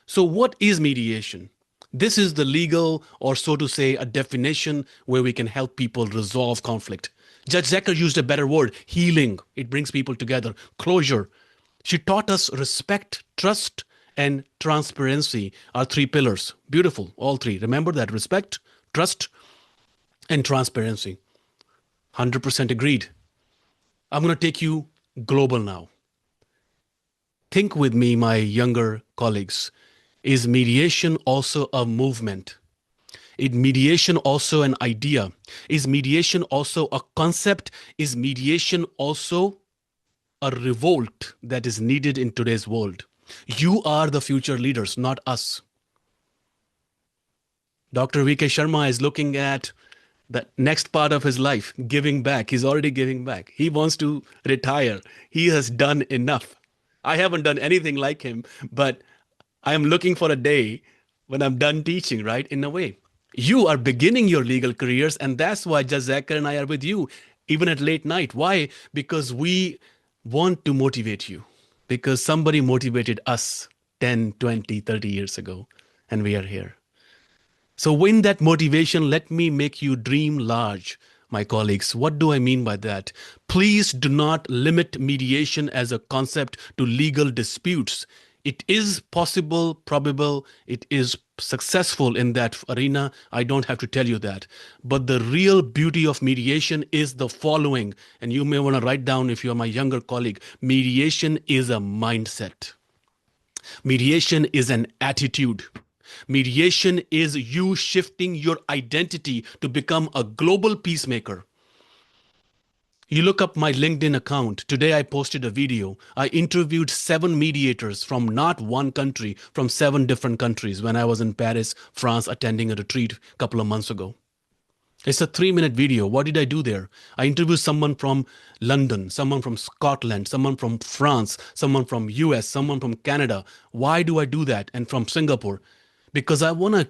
So what is mediation? This is the legal, or so to say, a definition where we can help people resolve conflict. Judge Zachar used a better word, healing. It brings people together, closure. She taught us respect, trust, and transparency are 3 pillars. Beautiful, all 3. Remember that, respect, trust, and transparency. 100% agreed. I'm going to take you global now. Think with me, my younger colleagues. Is mediation also a movement? Is mediation also an idea? Is mediation also a concept? Is mediation also a revolt that is needed in today's world? You are the future leaders, not us. Dr. V.K. Sharma is looking at the next part of his life, giving back. He's already giving back. He wants to retire. He has done enough. I haven't done anything like him, but I am looking for a day when I'm done teaching, right? In a way, you are beginning your legal careers, and that's why Judge Zachar and I are with you, even at late night. Why? Because we want to motivate you, because somebody motivated us 10, 20, 30 years ago, and we are here. So in that motivation, let me make you dream large. my colleagues. What do I mean by that? Please do not limit mediation as a concept to legal disputes. It is possible, probable, it is successful in that arena. I don't have to tell you that. But the real beauty of mediation is the following, and you may want to write down if you're my younger colleague. Mediation is a mindset. Mediation is an attitude. Mediation is you shifting your identity to become a global peacemaker. You look up my LinkedIn account. Today I posted a video. I interviewed 7 mediators from not one country, from 7 different countries when I was in Paris, France, attending a retreat a couple of months ago. It's a 3-minute video. What did I do there? I interviewed someone from London, someone from Scotland, someone from France, someone from US, someone from Canada. Why do I do that? And from Singapore? Because I want to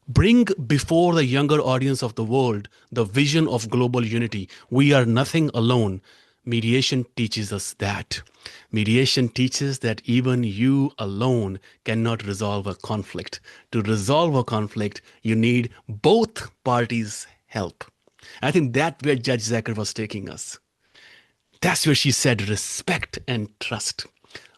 bring before the younger audience of the world the vision of global unity. We are nothing alone. Mediation teaches us that. Mediation teaches that even you alone cannot resolve a conflict. To resolve a conflict, you need both parties' help. I think that's where Judge Zacher was taking us. That's where she said respect and trust.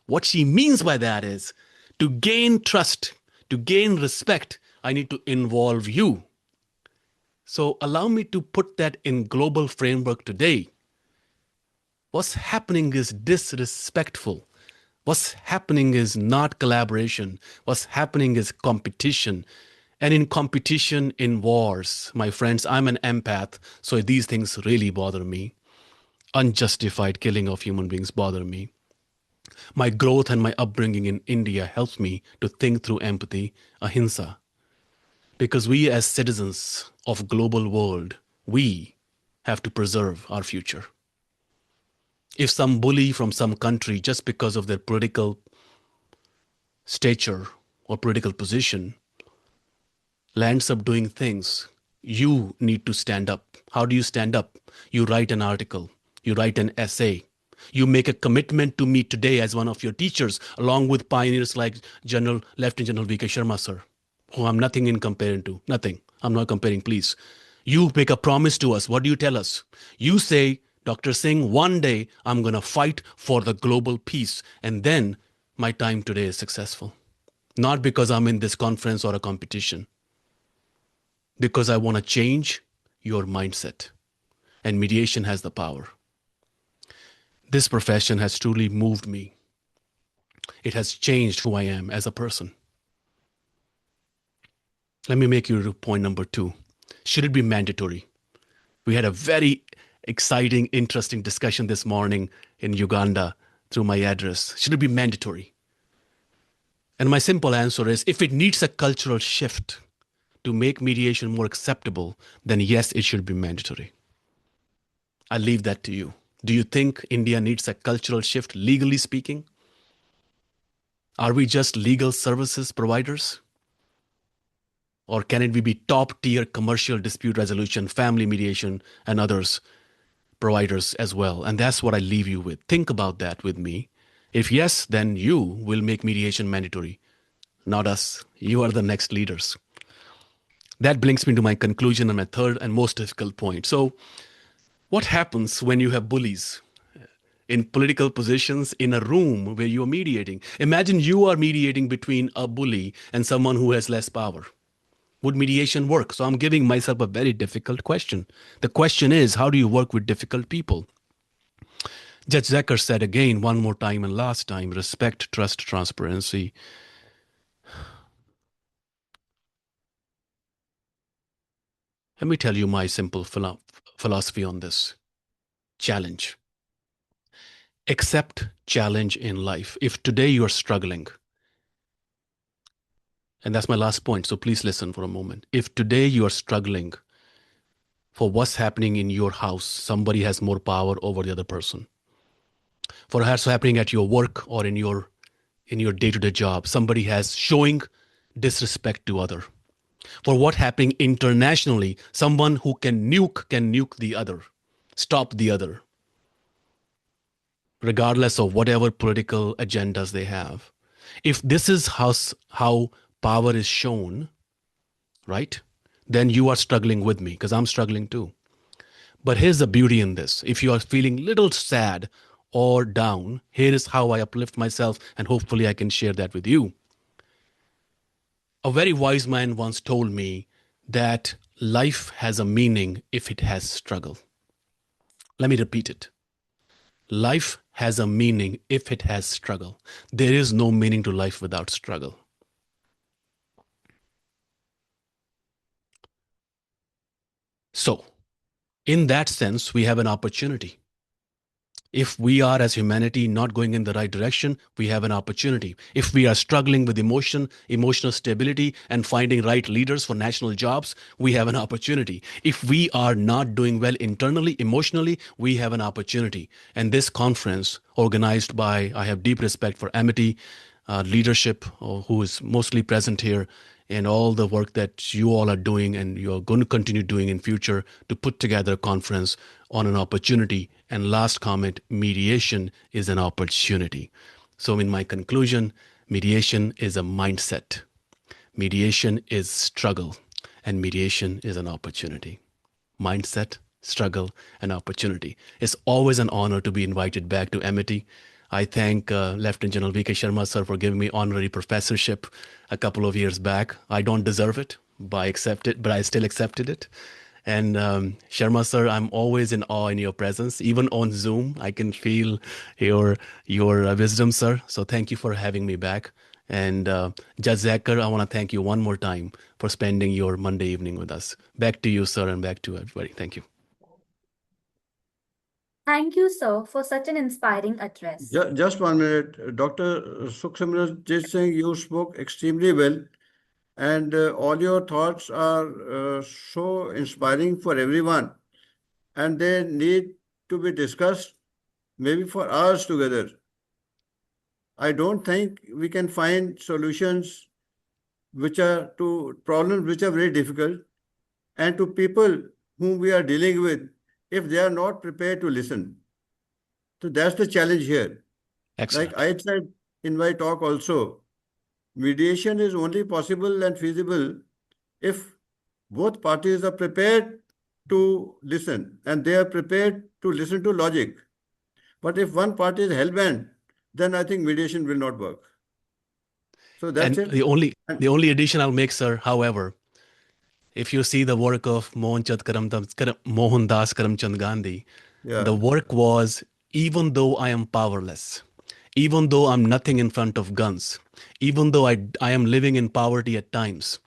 What she means by that is to gain trust, to gain respect, I need to involve you. So allow me to put that in global framework today. What's happening is disrespectful. What's happening is not collaboration. What's happening is competition. And in competition, in wars, my friends, I'm an empath, so these things really bother me. Unjustified killing of human beings bother me. My growth and my upbringing in India helps me to think through empathy, ahimsa. Because we as citizens of global world, we have to preserve our future. If some bully from some country, just because of their political stature or political position, lands up doing things, you need to stand up. How do you stand up? You write an article, you write an essay, you make a commitment to me today as one of your teachers, along with pioneers like Lieutenant General V.K. Sharma, sir, who I'm nothing in comparing to, nothing. I'm not comparing, please. You make a promise to us. What do you tell us? You say, Dr. Singh, one day I'm going to fight for the global peace. And then my time today is successful. Not because I'm in this conference or a competition. Because I want to change your mindset. And mediation has the power. This profession has truly moved me. It has changed who I am as a person. Let me make you to point number 2. Should it be mandatory? We had a very exciting, interesting discussion this morning in Uganda through my address. Should it be mandatory? And my simple answer is, if it needs a cultural shift to make mediation more acceptable, then yes, it should be mandatory. I leave that to you. Do you think India needs a cultural shift, legally speaking? Are we just legal services providers? Or can it be top-tier commercial dispute resolution, family mediation, and others providers as well? And that's what I leave you with. Think about that with me. If yes, then you will make mediation mandatory, not us. You are the next leaders. That brings me to my conclusion and my third and most difficult point. So what happens when you have bullies in political positions in a room where you are mediating? Imagine you are mediating between a bully and someone who has less power. Would mediation work? So I'm giving myself a very difficult question. The question is, how do you work with difficult people? Judge Zacher said again, one more time and last time, respect, trust, transparency. Let me tell you my simple philosophy on this. Challenge. Accept challenge in life. If today you are struggling, and that's my last point, so please listen for a moment. If today you are struggling for what's happening in your house, somebody has more power over the other person. For what's happening at your work or in your day-to-day job, somebody has showing disrespect to other. For what happening internationally, someone who can nuke the other, stop the other, regardless of whatever political agendas they have. If this is how power is shown, right, then you are struggling with me because I'm struggling too. But here's the beauty in this. If you are feeling little sad or down, here is how I uplift myself, and hopefully I can share that with you. A very wise man once told me that life has a meaning if it has struggle. Let me repeat it. Life has a meaning if it has struggle. There is no meaning to life without struggle. So, in that sense, we have an opportunity. If we are, as humanity, not going in the right direction, we have an opportunity. If we are struggling with emotional stability, and finding right leaders for national jobs, we have an opportunity. If we are not doing well internally, emotionally, we have an opportunity. And this conference, organized by, I have deep respect for Amity leadership, who is mostly present here, and all the work that you all are doing and you're going to continue doing in future to put together a conference on an opportunity. And last comment, mediation is an opportunity. So in my conclusion, mediation is a mindset. Mediation is struggle, and mediation is an opportunity. Mindset, struggle, and opportunity. It's always an honor to be invited back to Amity. I thank Lieutenant General V.K. Sharma, sir, for giving me honorary professorship a couple of years back. I don't deserve it, but I still accepted it. And Sharma, sir, I'm always in awe in your presence. Even on Zoom, I can feel your wisdom, sir. So thank you for having me back. And Judge Zacher, I want to thank you one more time for spending your Monday evening with us. Back to you, sir, and back to everybody. Thank you. Thank you, sir, for such an inspiring address. Just 1 minute. Dr. Sukhsimran Singh, you spoke extremely well, and all your thoughts are so inspiring for everyone, and they need to be discussed maybe for hours together. I don't think we can find solutions which are to problems which are very difficult, and to people whom we are dealing with if they are not prepared to listen. So that's the challenge here. Excellent. Like I said in my talk also, mediation is only possible and feasible if both parties are prepared to listen and they are prepared to listen to logic. But if one party is hell-bent, then I think mediation will not work. So that's And it. the only addition I'll make, sir, however, if you see the work of Mohandas Karamchand Gandhi, Yeah. the work was, even though I am powerless, even though I'm nothing in front of guns, even though I am living in poverty at times,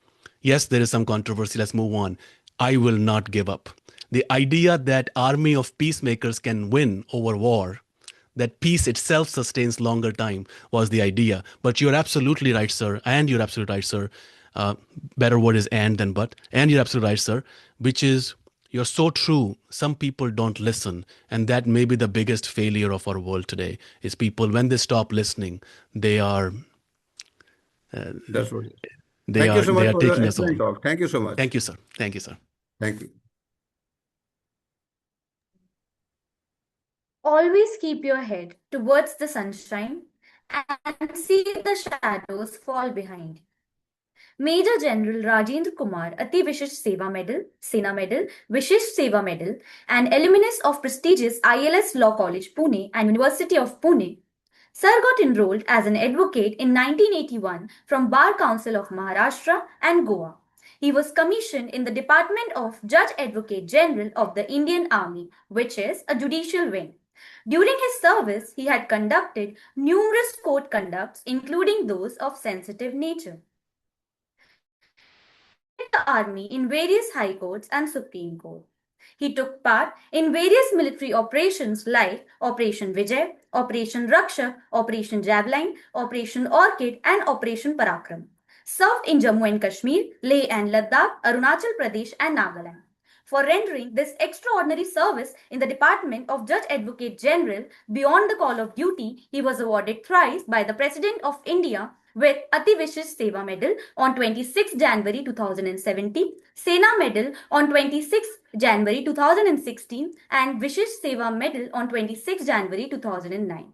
yes, there is some controversy, let's move on, I will not give up. The idea that army of peacemakers can win over war, that peace itself sustains longer time, was the idea. But you're absolutely right, sir, and you're absolutely right, sir. Better word is and than but. And you're absolutely right, sir, which is, you're so true. Some people don't listen. And that may be the biggest failure of our world today, is people, when they stop listening, they are That's what it is. they Thank you are so they much are for the taking us excellent on. talk. Thank you so much. Thank you, sir. Thank you, sir. Thank you. Always keep your head towards the sunshine and see the shadows fall behind. Major General Rajendra Kumar Ati Vishish Seva Medal, Sena Medal, Vishish Seva Medal, and alumnus of prestigious ILS Law College Pune and University of Pune. Sir got enrolled as an advocate in 1981 from Bar Council of Maharashtra and Goa. He was commissioned in the Department of Judge Advocate General of the Indian Army, which is a judicial wing. During his service, he had conducted numerous court conducts, including those of sensitive nature. The army in various high courts and Supreme Court. He took part in various military operations like Operation Vijay, Operation Raksha, Operation Javelin, Operation Orchid, and Operation Parakram. Served in Jammu and Kashmir, Leh and Ladakh, Arunachal Pradesh, and Nagaland. For rendering this extraordinary service in the Department of Judge Advocate General beyond the call of duty, he was awarded thrice by the President of India with Ati Vishish Seva Medal on 26 January 2017, Sena Medal on 26 January 2016, and Vishish Seva Medal on 26 January 2009.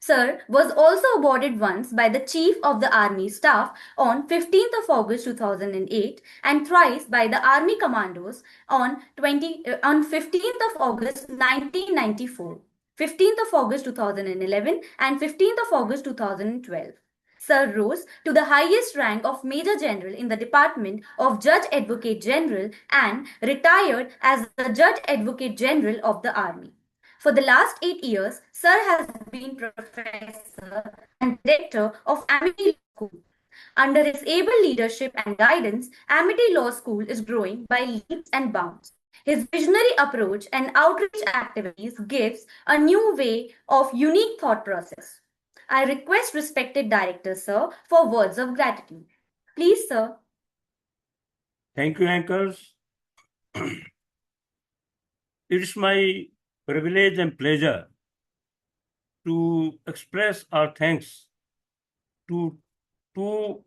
Sir was also awarded once by the Chief of the Army Staff on 15th of August 2008 and thrice by the Army Commandos on 15th of August 1994, 15th of August 2011 and 15th of August 2012. Sir rose to the highest rank of Major General in the Department of Judge Advocate General and retired as the Judge Advocate General of the Army. For the last 8 years, Sir has been professor and director of Amity Law School. Under his able leadership and guidance, Amity Law School is growing by leaps and bounds. His visionary approach and outreach activities gives a new way of unique thought process. I request respected director, sir, for words of gratitude. Please, sir. Thank you, anchors. It's my privilege and pleasure to express our thanks to two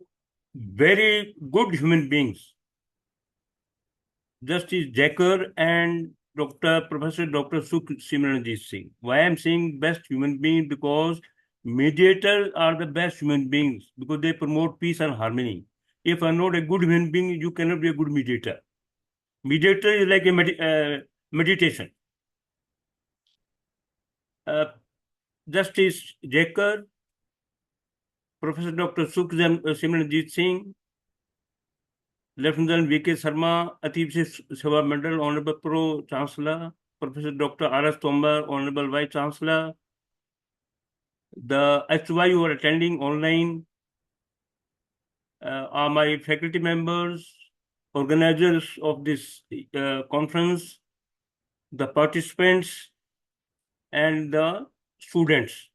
very good human beings, Justice Jacker and Professor Dr. Sukh Simranjit Singh. Why I'm saying best human being? Because mediators are the best human beings because they promote peace and harmony. If I'm not a good human being, you cannot be a good mediator. Mediator is like a meditation. Justice Jacker, Professor Dr. Sukh Simranjit Singh, Lieutenant General V.K. Sharma, Atif Seva Medal, Honorable Pro Chancellor, Professor Dr. R.S. Tombar, Honorable Vice Chancellor, the HY who are attending online are my faculty members, organizers of this conference, the participants, and the students.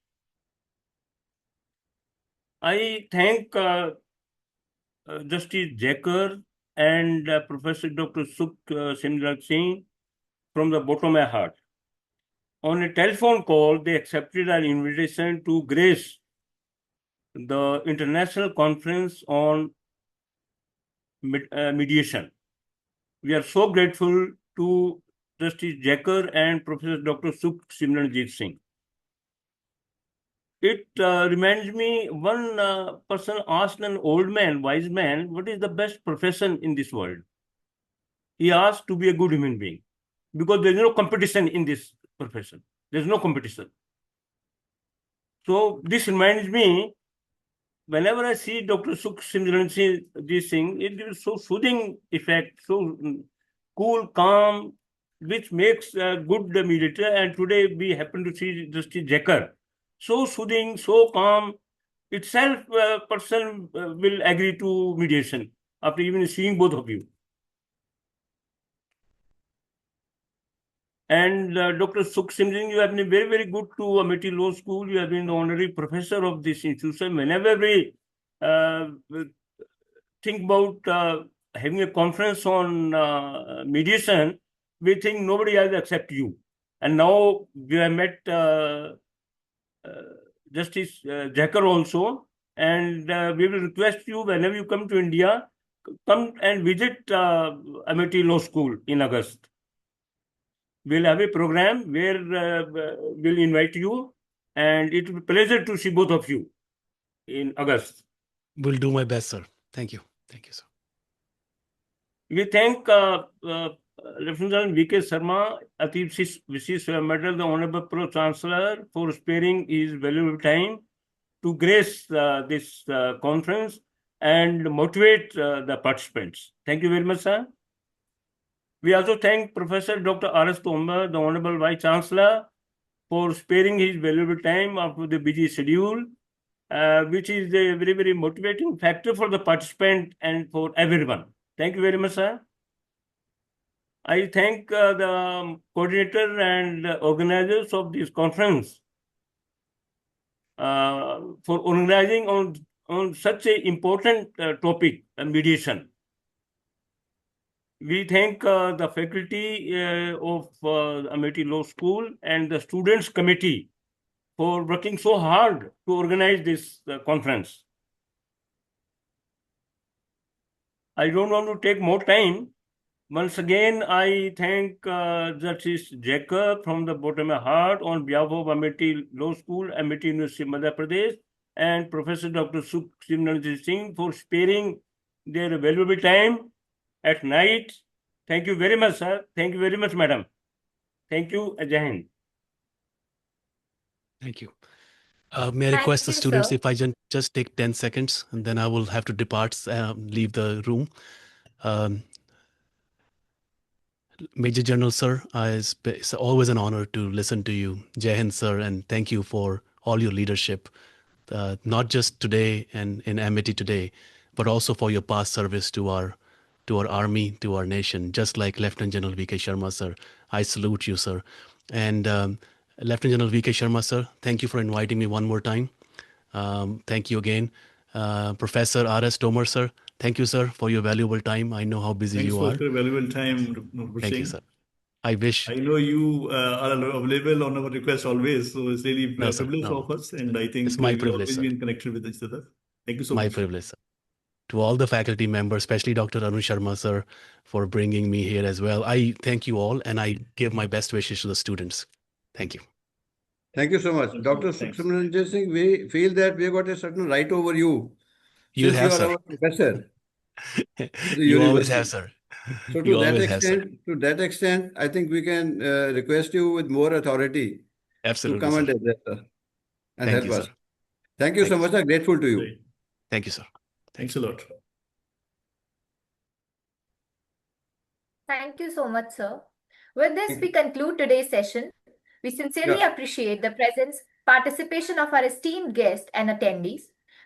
I thank Justice Jacker and Professor Dr. Sukh Simranjit Singh from the bottom of my heart. On a telephone call, they accepted our invitation to grace the International Conference on Mediation. We are so grateful to Justice Jacker and Professor Dr. Sukh Simranjit Singh. It reminds me, one person asked an old man, wise man, what is the best profession in this world? He asked to be a good human being because there is no competition in this profession. There is no competition. So this reminds me, whenever I see Dr. Sukh Simranjit Singh, it gives so soothing effect, so cool, calm, which makes a good mediator. And today we happen to see Justice Jacker. So soothing, so calm. Itself, a person will agree to mediation after even seeing both of you. And Dr. Sukh Simranjit, you have been very, very good to Amity Law School. You have been the honorary professor of this institution. Whenever we think about having a conference on mediation, we think nobody else except you. And now we have met Justice Jacker also, and we will request you whenever you come to India, come and visit Amity Law School in August. We'll have a program where we'll invite you, and it will be a pleasure to see both of you in August. Will do my best, sir. Thank you. Thank you, sir. We thank Lieutenant General V.K. Sharma, Atif Seva Medal, the Honorable Pro Chancellor, for sparing his valuable time to grace this conference and motivate the participants. Thank you very much, sir. We also thank Professor Dr. R.S. Tombar, the Honorable Vice Chancellor, for sparing his valuable time after the busy schedule, which is a very, very motivating factor for the participant and for everyone. Thank you very much, sir. I thank the coordinator and organizers of this conference for organizing on such an important topic, mediation. We thank the faculty of Amity Law School and the Students Committee for working so hard to organize this conference. I don't want to take more time. Once again, I thank Justice Jacob from the bottom of my heart on behalf of Amity Law School, Amity University, Madhya Pradesh, and Professor Dr. Simranjit Singh for sparing their valuable time at night. Thank you very much, sir. Thank you very much, madam. Thank you, Jai Hind. Thank you. May I Thank request the you, students sir. if I just take 10 seconds and then I will have to depart, leave the room. Major General, sir, it's always an honor to listen to you. Jai Hind, sir, and thank you for all your leadership, not just today and in Amity today, but also for your past service to our army, to our nation, just like Lieutenant General V.K. Sharma, sir. I salute you, sir. And Lieutenant General V.K. Sharma, sir, thank you for inviting me one more time. Thank you again. Professor R.S. Tomer, sir, thank you, sir, for your valuable time. I know how busy Thanks you for are. your valuable time, Dr. Thank you, Singh. sir. I wish. I know you are available on our request always, so it's really No, sir, fabulous no. of us, and I think It's my we privilege, always sir. been connected with each other. Thank you so My much. privilege, sir. To all the faculty members, especially Dr. Arun Sharma, sir, for bringing me here as well. I thank you all, and I give my best wishes to the students. Thank you. Thank you so much. Dr. Thanks. Simranjit Singh, we feel that we got a certain right over you You since you have, are sir. our professor to the You always have, university. sir. So You always have, sir. to that extent, I think we can request you with more authority to Absolutely, come and sir. address us and Thank help you, us. sir. Thank you Thank so you, much. sir. I'm grateful to you. Right. Thank you, sir. Thanks a lot. Thank you so much, sir. With this, Thank we you. conclude today's session. We sincerely Yeah. appreciate the presence, participation of our esteemed guests and attendees.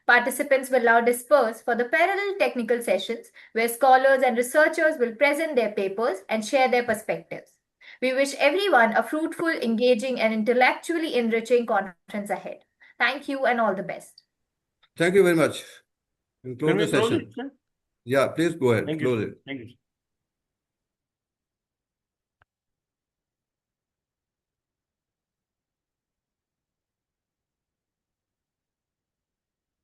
Participants will now disperse for the parallel technical sessions where scholars and researchers will present their papers and share their perspectives. We wish everyone a fruitful, engaging, and intellectually enriching conference ahead. Thank you and all the best. Thank you very much. We'll close Can the we close session. it, sir? Yeah, please go ahead. Thank you, Close sir. it. Thank you, sir.